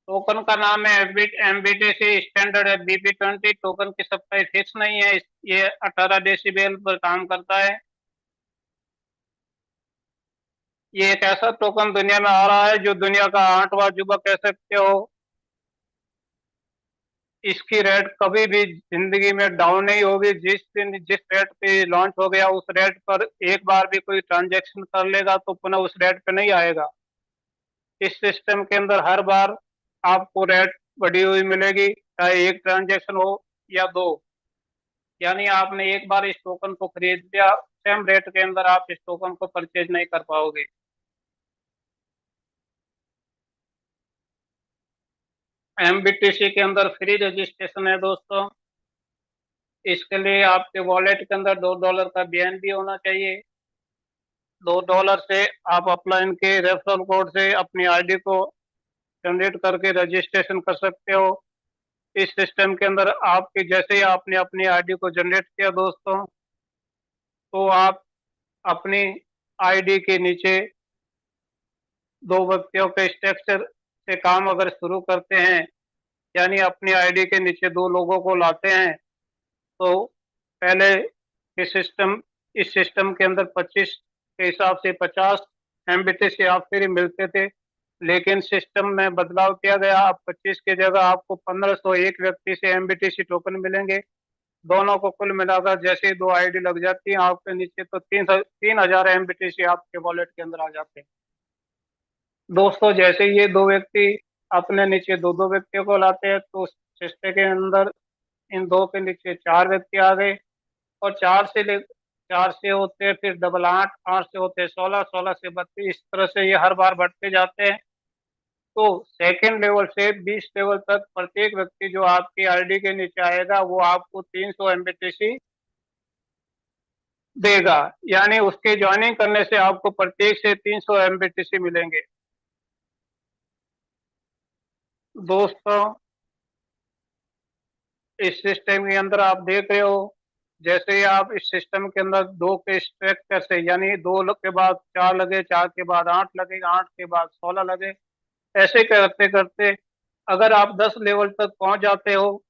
Speaker 2: टोकन का नाम है एमबीटीसी स्टैंडर्ड है BP20। टोकन की सप्लाई फिक्स नहीं है। ये 18 डेसिबल पर काम करता है। ये एक ऐसा टोकन दुनिया में आ रहा है जो दुनिया का 8वां अजूबा कह सकते हो। इसकी रेट कभी भी जिंदगी में डाउन नहीं होगी। जिस दिन जिस रेट पे लॉन्च हो गया उस रेट पर एक बार भी कोई ट्रांजैक्शन कर लेगा तो पुनः उस रेट पे नहीं आएगा। इस सिस्टम के अंदर हर बार आपको रेट बढ़ी हुई मिलेगी, चाहे एक ट्रांजैक्शन हो या दो। यानी आपने एक बार इस टोकन को खरीद लिया, सेम रेट के अंदर आप इस टोकन को परचेज नहीं कर पाओगे। एमबीटीसी के अंदर फ्री रजिस्ट्रेशन है दोस्तों। इसके लिए आपके वॉलेट के अंदर $2 का BNB होना चाहिए। $2 से आप अपलाइन के रेफरल कोड से अपनी आईडी को जनरेट करके रजिस्ट्रेशन कर सकते हो। इस सिस्टम के अंदर आपकी जैसे ही आपने अपनी आईडी को जनरेट किया दोस्तों, तो आप अपनी आईडी के नीचे दो व्यक्तियों के स्ट्रक्चर से काम अगर शुरू करते हैं, यानी अपनी आईडी के नीचे दो लोगों को लाते हैं, तो पहले इस सिस्टम के अंदर 25 के हिसाब से 50 एमबीटीसी आप फ्री मिलते थे। लेकिन सिस्टम में बदलाव किया गया। अब 25 की जगह आपको 1501 व्यक्ति से एमबीटीसी टोकन मिलेंगे। दोनों को कुल मिलाकर जैसे ही दो आईडी लग जाती है आपके नीचे, तो 3000 एमबीटीसी आपके वॉलेट के अंदर आ जाते हैं दोस्तों। जैसे ये दो व्यक्ति अपने नीचे दो दो व्यक्तियों को लाते हैं, तो सिस्टम के अंदर इन दो के नीचे चार व्यक्ति आ गए। और चार से होते हैं फिर डबल 8, 8 से होते हैं 16, 16 से 32, इस तरह से ये हर बार बढ़ते जाते हैं। तो सेकेंड लेवल से 20 लेवल तक प्रत्येक व्यक्ति जो आपकी आईडी के नीचे आएगा वो आपको 300 एमबीटीसी देगा। यानी उसके ज्वाइनिंग करने से आपको प्रत्येक से 300 एमबीटीसी मिलेंगे दोस्तों। इस सिस्टम के अंदर आप देख रहे हो, जैसे ही आप इस सिस्टम के अंदर दो के स्ट्रक्चर से, यानी दो के बाद चार लगे, चार के बाद 8 लगे, 8 के बाद 16 लगे, ऐसे करते करते अगर आप 10 लेवल तक पहुंच जाते हो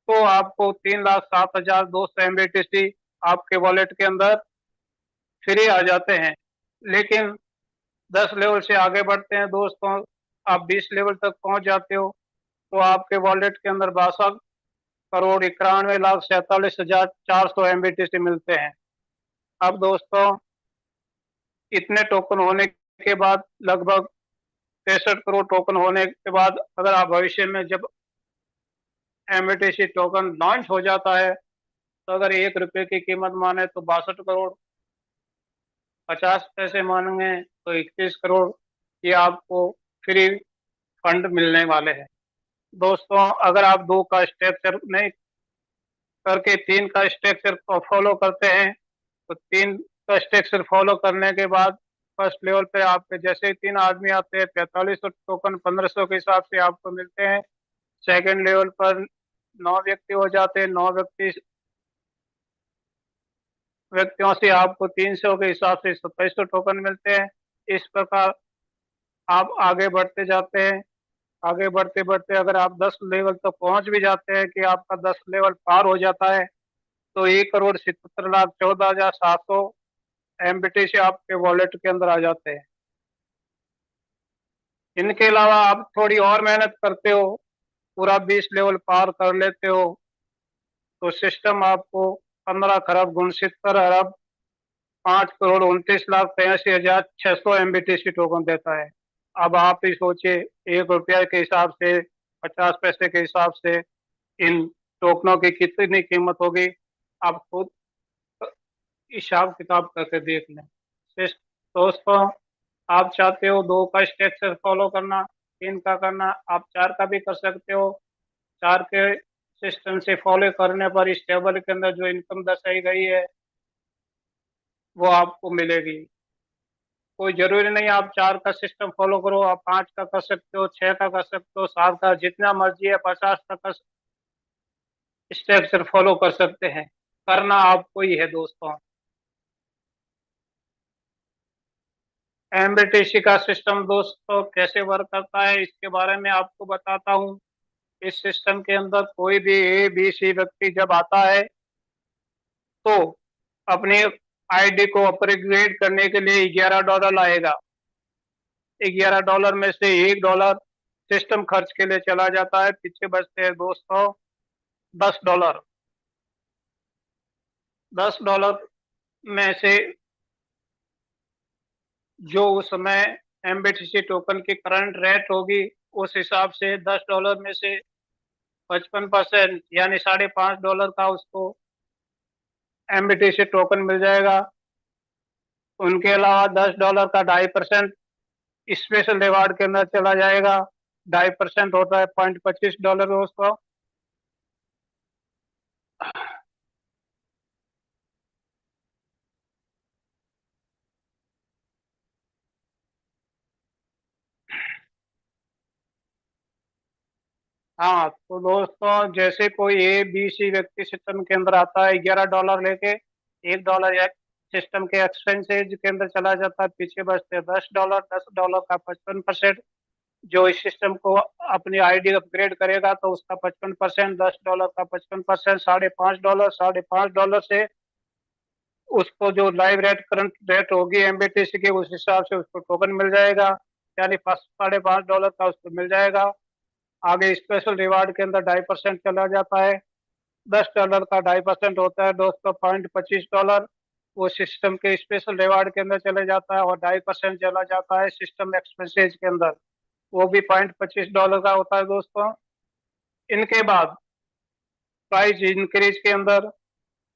Speaker 2: तो आपको 3,07,200 एमबीटीसी आपके वॉलेट के अंदर फ्री आ जाते हैं। लेकिन 10 लेवल से आगे बढ़ते हैं दोस्तों, आप 20 लेवल तक पहुंच जाते हो तो आपके वॉलेट के अंदर 62,91,47,400 एमबीटीसी मिलते हैं। अब दोस्तों, इतने टोकन होने के बाद, लगभग 63 करोड़ टोकन होने के बाद, अगर आप भविष्य में जब एमबीटीसी टोकन लॉन्च हो जाता है, तो अगर 1 रुपए की कीमत माने तो 62 करोड़ 50 पैसे मानेंगे तो 31 करोड़ ये आपको फ्री फंड मिलने वाले हैं दोस्तों। अगर आप दो का स्ट्रक्चर नहीं करके तीन का स्ट्रक्चर को फॉलो करते हैं, तो तीन का स्ट्रक्चर फॉलो करने के बाद फर्स्ट लेवल पे आपके जैसे ही 3 आदमी आते हैं, 4500 टोकन 1500 के हिसाब से आपको मिलते हैं। सेकंड लेवल पर 9 व्यक्ति हो जाते हैं, 9 व्यक्तियों से आपको 300 के हिसाब से 2700 टोकन मिलते हैं। इस प्रकार आप आगे बढ़ते जाते हैं। आगे बढ़ते बढ़ते अगर आप 10 लेवल तक पहुंच भी जाते हैं कि आपका 10 लेवल पार हो जाता है, तो 1,77,14,700 एमबीटी से आपके वॉलेट के अंदर आ जाते हैं। इनके अलावा आप थोड़ी और मेहनत करते हो, पूरा 20 लेवल पार कर लेते हो, तो सिस्टम आपको 15 खरब 69 अरब 5,29,83,600 एमबीटीसी टोकन देता है। अब आप ही सोचिए, 1 रुपया के हिसाब से, 50 पैसे के हिसाब से इन टोकनों की कितनी कीमत होगी। आप खुद हिसाब किताब करके देख लें। दोस्तों, आप चाहते हो 2 का स्ट्रक्चर फॉलो करना, 3 का करना, आप 4 का भी कर सकते हो। 4 के सिस्टम से फॉलो करने पर इस टेबल के अंदर जो इनकम दर्शाई गई है वो आपको मिलेगी। कोई जरूरी नहीं आप 4 का सिस्टम फॉलो करो, आप 5 का कर सकते हो, 6 का कर सकते हो, 7 का, जितना मर्जी है 50 का स्ट्रक्चर फॉलो कर सकते हैं। करना आपको ही है दोस्तों। एमबीटीसी का सिस्टम दोस्तों कैसे वर्क करता है इसके बारे में आपको बताता हूँ। इस सिस्टम के अंदर कोई भी ए बी सी व्यक्ति जब आता है तो अपने आईडी को अपग्रेड करने के लिए $11 आएगा। $11 में से $1 सिस्टम खर्च के लिए चला जाता है, पीछे बचते हैं दोस्तों $10। $10 में से जो उस समय एमबीटीसी टोकन की करंट रेट होगी उस हिसाब से $10 में से 55% यानी $5.5 का उसको एमबीटीसी टोकन मिल जाएगा। उनके अलावा $10 का 2.5% स्पेशल रिवार्ड के अंदर चला जाएगा। 2.5% होता है $0.25 दोस्तों। हाँ तो दोस्तों, जैसे कोई ए बी सी व्यक्ति सिस्टम के अंदर आता है $11 लेके, $1 सिस्टम के एक्सपेंसेज के अंदर चला जाता है, पीछे बचते हैं $10 का 55%। जो इस सिस्टम को अपनी आईडी अपग्रेड करेगा तो उसका 55%, $10 का 55%, $5.5 से उसको जो लाइव रेट करंट रेट होगी एमबीटीसी की उस हिसाब से उसको टोकन मिल जाएगा, यानी $5.5 का उसको मिल जाएगा। आगे स्पेशल रिवार्ड के अंदर 2.5% चला जाता है। $10 का 2.5% होता है दोस्तों $0.25। वो सिस्टम के स्पेशल रिवार्ड के अंदर चले जाता है और 2.5% चला जाता है सिस्टम एक्सपेंसेज के अंदर, वो भी $0.25 का होता है दोस्तों। इनके बाद प्राइस इंक्रीज के अंदर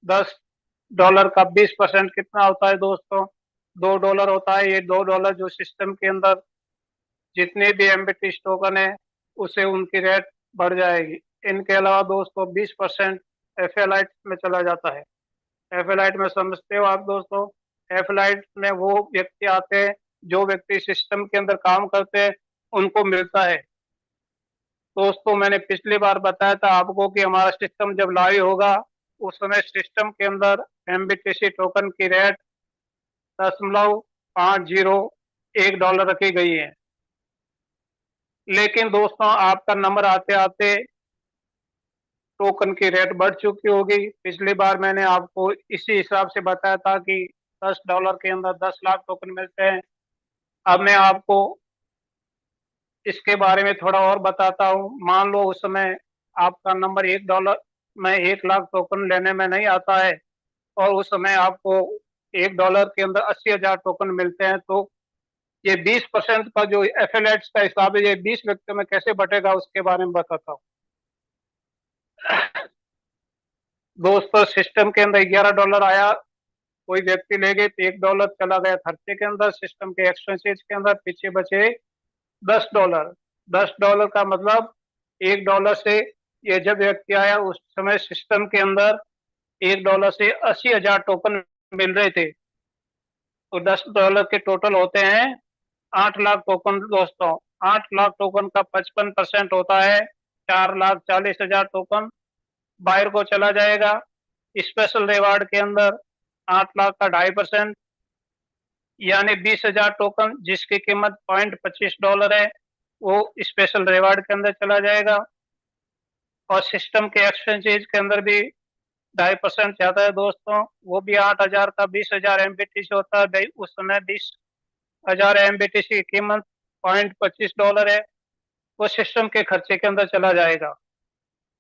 Speaker 2: $10 का 20% कितना होता है दोस्तों, $2 होता है। ये $2 जो सिस्टम के अंदर जितने भी एमबीटी टोकन है उसे उनकी रेट बढ़ जाएगी। इनके अलावा दोस्तों 20% एफएलाइट में चला जाता है। एफएलाइट में समझते हो आप दोस्तों, एफएलाइट में वो व्यक्ति आते हैं जो व्यक्ति सिस्टम के अंदर काम करते हैं उनको मिलता है। दोस्तों मैंने पिछली बार बताया था आपको कि हमारा सिस्टम जब लाइव होगा उस समय सिस्टम के अंदर एमबीटीसी टोकन की रेट $0.501 रखी गई है। लेकिन दोस्तों आपका नंबर आते आते टोकन की रेट बढ़ चुकी होगी। पिछली बार मैंने आपको इसी हिसाब से बताया था कि $10 के अंदर 10 लाख टोकन मिलते हैं। अब मैं आपको इसके बारे में थोड़ा और बताता हूँ। मान लो उस समय आपका नंबर $1 में 1 लाख टोकन लेने में नहीं आता है और उस समय आपको $1 के अंदर 80,000 टोकन मिलते हैं, तो ये 20% का जो एफिलिएट्स का हिसाब है ये 20 व्यक्तियों में कैसे बटेगा उसके बारे में बताता हूँ। दोस्तों सिस्टम के अंदर $11 आया, कोई व्यक्ति ले गए तो $1 चला गया खर्चे के अंदर, सिस्टम के एक्सपेंसेस के अंदर, पीछे बचे $10। $10 का मतलब $1 से ये जब व्यक्ति आया उस समय सिस्टम के अंदर $1 से 80,000 टोकन मिल रहे थे, तो $10 के टोटल होते हैं 8 लाख टोकन दोस्तों। 8 लाख टोकन का 55% होता है 4,40,000 टोकन बाहर को चला जाएगा। स्पेशल रिवार्ड के अंदर 8 लाख का 2.5% यानी 20,000 टोकन जिसकी कीमत $0.25 है वो स्पेशल रिवार्ड के अंदर चला जाएगा। और सिस्टम के एक्सचेंजेज के अंदर भी 2.5% जाता है दोस्तों, वो भी 8,000 का 20,000 एमबीटीसी होता है। उस समय 20,000 एमबीटीसी की कीमत $0.25 है, वो सिस्टम के खर्चे के अंदर चला जाएगा।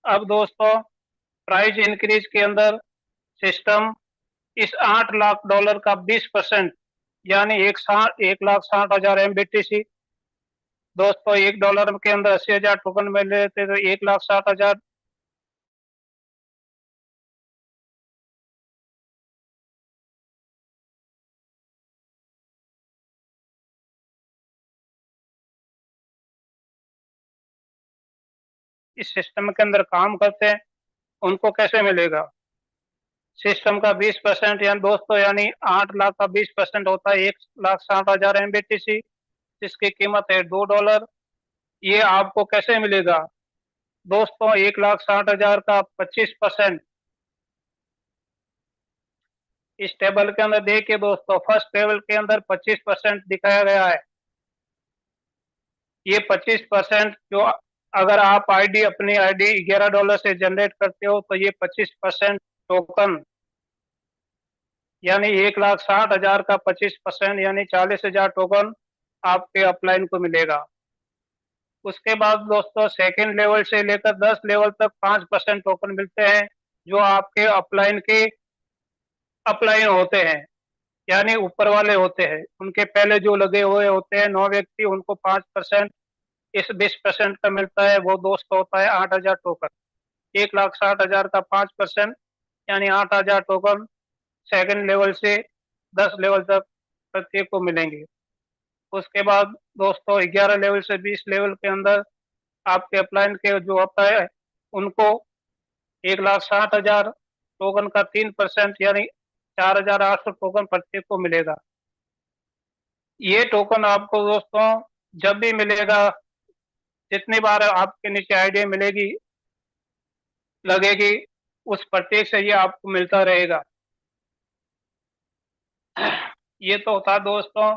Speaker 2: अब दोस्तों प्राइस इंक्रीज के अंदर सिस्टम इस $8 लाख का 20% यानी 1,60,000 एमबीटीसी दोस्तों, $1 के अंदर 80,000 टोकन मिल रहे थे तो 1,60,000 इस सिस्टम के अंदर काम करते हैं उनको कैसे मिलेगा। सिस्टम का 20% यानी दोस्तों यानी 8 लाख का 20% होता है 1,60,000 MBTC, जिसकी कीमत है $2। ये आपको कैसे मिलेगा दोस्तों, 1,60,000 का 25%। इस टेबल के अंदर देखिए दोस्तों, फर्स्ट टेबल के अंदर 25% दिखाया गया है। ये 25% जो अगर आप अपनी आईडी $11 से जनरेट करते हो तो ये 25% टोकन यानी 1,60,000 का 25% यानी 40,000 टोकन आपके अपलाइन को मिलेगा। उसके बाद दोस्तों सेकंड लेवल से लेकर 10 लेवल तक 5% टोकन मिलते हैं जो आपके अपलाइन के अपलाइन होते हैं यानी ऊपर वाले होते हैं। उनके पहले जो लगे हुए होते हैं 9 व्यक्ति, उनको 5% इस 20% का मिलता है। वो दोस्तों होता है 8,000 टोकन। 1,60,000 का 5% यानी 8,000 टोकन सेकंड लेवल से 10 लेवल तक प्रत्येक को मिलेंगे। उसके बाद दोस्तों 11 लेवल से 20 लेवल के अंदर आपके अपलाइन के जो होता है उनको 1,60,000 टोकन का 3% यानी 4,800 टोकन प्रत्येक को मिलेगा। ये टोकन आपको दोस्तों जब भी मिलेगा, जितनी बार आपके नीचे आईडी मिलेगी लगेगी, उस प्रत्येक से ये आपको मिलता रहेगा। ये तो होता दोस्तों,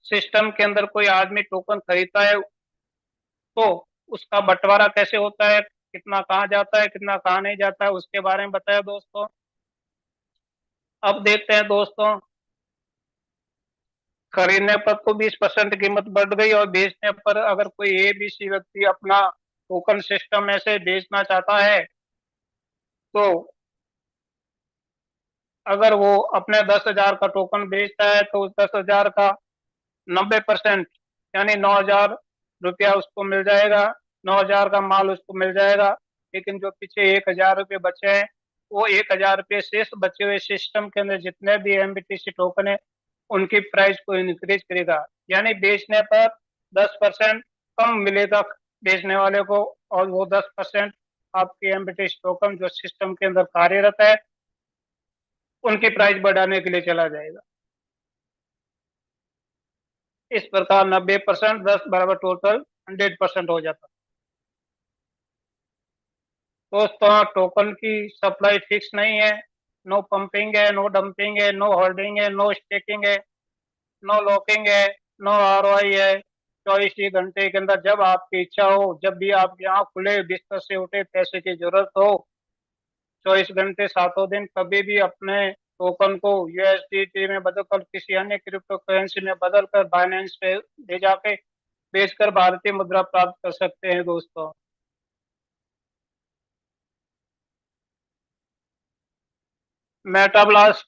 Speaker 2: सिस्टम के अंदर कोई आदमी टोकन खरीदता है तो उसका बंटवारा कैसे होता है, कितना कहाँ जाता है, कितना कहाँ नहीं जाता है, उसके बारे में बताया दोस्तों। अब देखते हैं दोस्तों, खरीदने पर तो 20% कीमत बढ़ गई और बेचने पर अगर कोई ABC व्यक्ति अपना टोकन सिस्टम में से बेचना चाहता है तो अगर वो अपने 10,000 का टोकन बेचता है तो उस 10,000 का 90% यानी 9,000 रुपया उसको मिल जाएगा। 9,000 का माल उसको मिल जाएगा। लेकिन जो पीछे 1,000 रुपये बचे हैं वो 1,000 रुपये शेष बचे हुए सिस्टम के अंदर जितने भी MBTC टोकन है उनकी प्राइस को इंक्रीज करेगा। यानी बेचने पर 10% कम मिलेगा बेचने वाले को और वो 10% आपकी MBTC टोकन जो सिस्टम के अंदर कार्यरत है उनकी प्राइस बढ़ाने के लिए चला जाएगा। इस प्रकार 90% 10 बराबर टोटल 100% हो जाता। दोस्तों टोकन की सप्लाई फिक्स नहीं है, नो पंपिंग है, नो डंपिंग है, नो होल्डिंग है, नो स्टेकिंग है, नो लॉकिंग है, नो ROI है। 24 घंटे के अंदर जब आपकी इच्छा हो, जब भी आपकी आँख खुले, बिस्तर से उठे, पैसे की जरूरत हो, 24 घंटे 7 दिन कभी भी अपने टोकन को USDT में बदलकर किसी अन्य क्रिप्टो करेंसी में बदलकर बाइनेंस पे ले जाके बेचकर भारतीय मुद्रा प्राप्त कर सकते हैं दोस्तों। मेटाब्लास्ट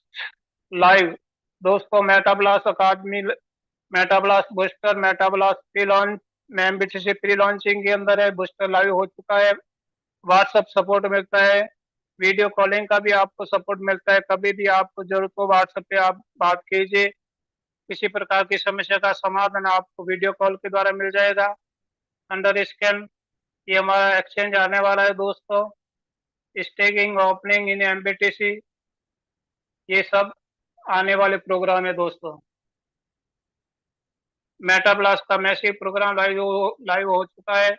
Speaker 2: लाइव दोस्तों, Metablast academy, Metablast booster, Metablast pre launch MBTC pre launching के अंदर है। बूस्टर लाइव हो चुका है। व्हाट्सएप सपोर्ट मिलता है, वीडियो कॉलिंग का भी आपको सपोर्ट मिलता है। कभी भी आपको जरूरत हो व्हाट्सएप पे आप बात कीजिए, किसी प्रकार की समस्या का समाधान आपको वीडियो कॉल के द्वारा मिल जाएगा। अंडर स्कैन ये हमारा एक्सचेंज आने वाला है दोस्तों। स्टेकिंग ओपनिंग इन MBTC ये सब आने वाले प्रोग्राम है दोस्तों। मेटाब्लास्ट का मैसिव प्रोग्राम लाइव हो चुका है।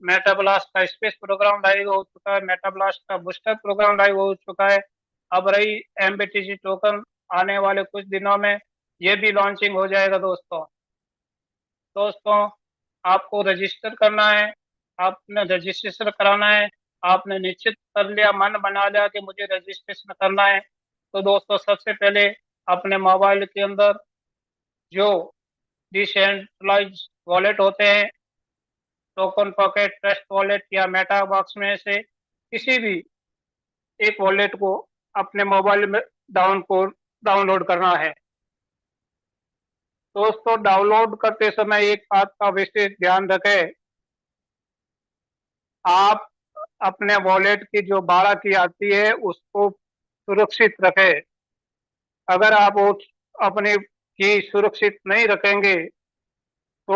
Speaker 2: मेटाब्लास्ट का स्पेस प्रोग्राम लाइव हो चुका है। मेटाब्लास्ट का बूस्टर प्रोग्राम लाइव हो चुका है। अब रही MBTC टोकन, आने वाले कुछ दिनों में ये भी लॉन्चिंग हो जाएगा दोस्तों आपको रजिस्टर करना है, आपने रजिस्ट्रेशन कराना है। आपने निश्चित कर लिया, मन बना लिया कि मुझे रजिस्ट्रेशन करना है, तो दोस्तों सबसे पहले अपने मोबाइल के अंदर जो डिसेंट्रलाइज वॉलेट होते हैं, टोकन पॉकेट, ट्रस्ट वॉलेट या मेटा बॉक्स में से किसी भी एक वॉलेट को अपने मोबाइल में डाउनलोड करना है। दोस्तों डाउनलोड करते समय एक बात का विशेष ध्यान रखें, आप अपने वॉलेट की जो 12 की आती है उसको सुरक्षित रखें। अगर आप वो अपनी की सुरक्षित नहीं रखेंगे तो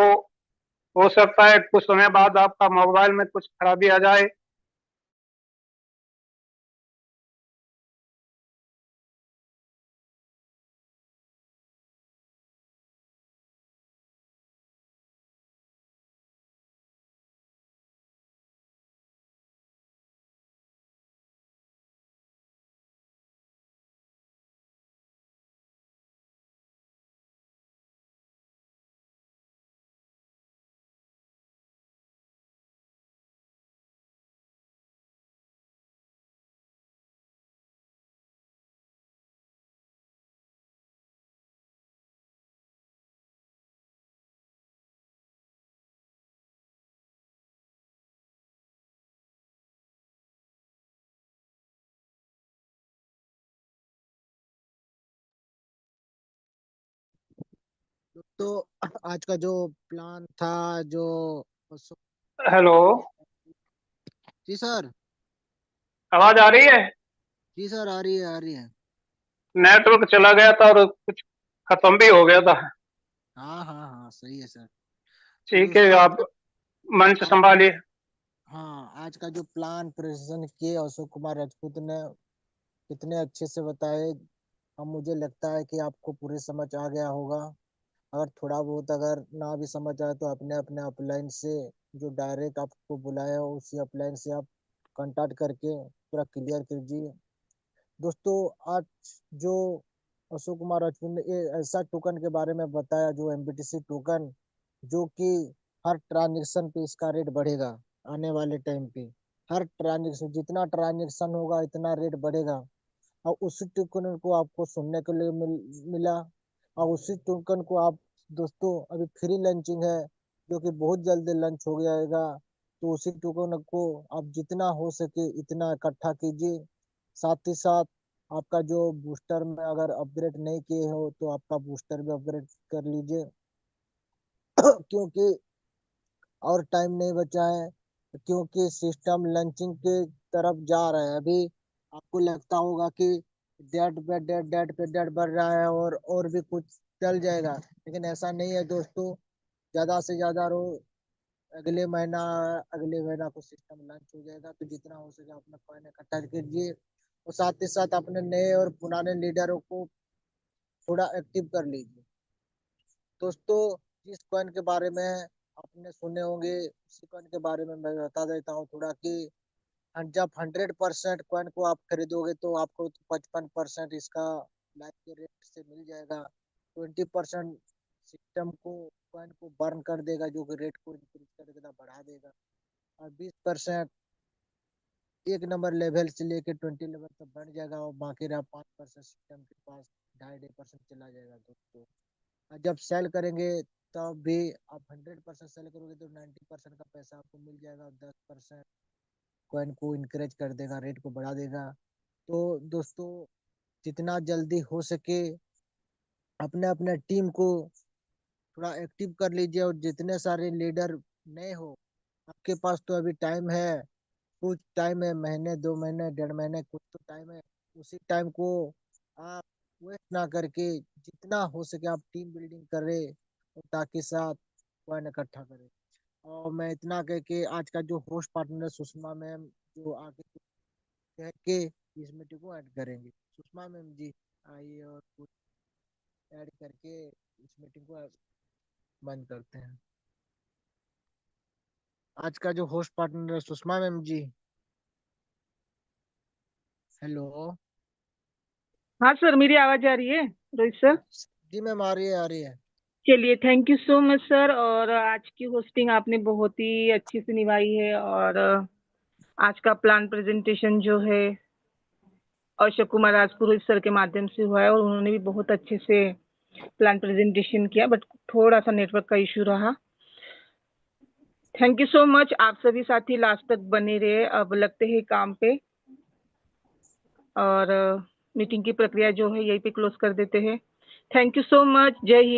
Speaker 2: हो सकता है कुछ समय बाद आपका मोबाइल में कुछ खराबी आ जाए
Speaker 1: तो आज का जो प्लान था, जो
Speaker 2: हेलो,
Speaker 1: जी सर।
Speaker 2: आवाज आ रही है?
Speaker 1: जी सर, आ रही है, आ रही है।
Speaker 2: नेटवर्क चला गया था और कुछ खत्म भी हो गया था।
Speaker 1: हाँ हाँ हाँ, सही है सर। तो
Speaker 2: ठीक है,
Speaker 1: दोस्तों,
Speaker 2: आप मंच
Speaker 1: आप
Speaker 2: संभालिए।
Speaker 1: हाँ, आज का जो प्लान प्रेजेंटेशन किए अशोक कुमार राजपूत ने, कितने अच्छे से बताए। अब मुझे लगता है कि आपको पूरी समझ आ गया होगा। अगर थोड़ा बहुत अगर ना भी समझ आए तो अपने अपने अपलाइन से, जो डायरेक्ट आपको बुलाया हो उसी अपलाइन से आप कांटेक्ट करके पूरा क्लियर कीजिए। दोस्तों, आज जो अशोक कुमार राजपूत ने ये ऐसा टोकन के बारे में बताया, जो एमबीटीसी टोकन, जो कि हर ट्रांजेक्शन पे इसका रेट बढ़ेगा आने वाले टाइम पे। हर ट्रांजेक्शन, जितना ट्रांजेक्शन होगा इतना रेट बढ़ेगा। और उसी टोकन को आपको सुनने के लिए मिला। और उसी टोकन को आप, दोस्तों, अभी फ्री लंचिंग है, जो कि बहुत जल्दी लंच हो जाएगा। तो उसी टोकन को आप जितना हो सके इतना इकट्ठा कीजिए। साथ ही साथ आपका जो बूस्टर में अगर अपग्रेड नहीं किए हो तो आपका बूस्टर भी अपग्रेड कर लीजिए। क्योंकि और टाइम नहीं बचा है, क्योंकि सिस्टम लंचिंग के तरफ जा रहा है। अभी आपको लगता होगा कि डेट बढ़ रहा है और भी कुछ चल जाएगा, लेकिन ऐसा नहीं है दोस्तों। ज्यादा से ज्यादा रो अगले महीना अगले महीना को सिस्टम लॉन्च हो जाएगा। तो जितना हो सके अपना कॉइन इकट्ठा कीजिए, और साथ ही साथ अपने नए और पुराने लीडरों को थोड़ा एक्टिव कर लीजिए। दोस्तों, जिस कॉइन के बारे में आपने सुने होंगे उसी कॉइन के बारे में मैं बता देता हूँ थोड़ा कि जब 100% कॉइन को आप खरीदोगे तो आपको 55% इसका लाइफ के रेट से मिल जाएगा। 20% सिस्टम को कॉइन को बर्न कर देगा, जो कि रेट को इंक्रीज कर देगा, बढ़ा देगा। और 20% एक नंबर लेवल से लेके 20 लेवल तक बढ़ जाएगा, और बाकी रहा 5% सिस्टम के पास 2.5% चला जाएगा दोस्तों। और जब सेल करेंगे तब भी आप 100% सेल करोगे तो 90% का पैसा आपको मिल जाएगा, और 10% कॉइन को इनकरेज कर देगा, रेट को बढ़ा देगा। तो दोस्तों, जितना जल्दी हो सके अपने अपने टीम को थोड़ा एक्टिव कर लीजिए। और जितने सारे लीडर नए हो, आपके पास तो अभी टाइम है, कुछ टाइम है, महीने 2 महीने 1.5 महीने, कुछ तो टाइम है। उसी टाइम को आप वेस्ट ना करके जितना हो सके आप टीम बिल्डिंग करें, और ताकि साथ कॉइन इकट्ठा करें। और मैं इतना कह के आज का जो होस्ट पार्टनर है सुषमा मैम, जो आगे कह के इस मीटिंग को ऐड करेंगे। सुषमा मैम जी, आइए और कुछ ऐड करके इस मीटिंग को बंद करते हैं। आज का जो होस्ट पार्टनर है सुषमा मैम जी। हेलो।
Speaker 4: हाँ सर, मेरी आवाज आ रही है रोहित सर?
Speaker 1: जी मैम, आ रही है, आ रही है।
Speaker 4: चलिए, thank you so much sir. और आज की होस्टिंग आपने बहुत ही अच्छी से निभाई है। और आज का प्लान प्रेजेंटेशन जो है अशोक कुमार राजपुरोहित सर के माध्यम से हुआ है, और उन्होंने भी बहुत अच्छे से प्लान प्रेजेंटेशन किया, बट थोड़ा सा नेटवर्क का इशू रहा। Thank you so much. आप सभी साथी लास्ट तक बने रहे। अब लगते हैं काम पे, और मीटिंग की प्रक्रिया जो है यहीं पे क्लोज कर देते हैं। Thank you so much. जय हिंद।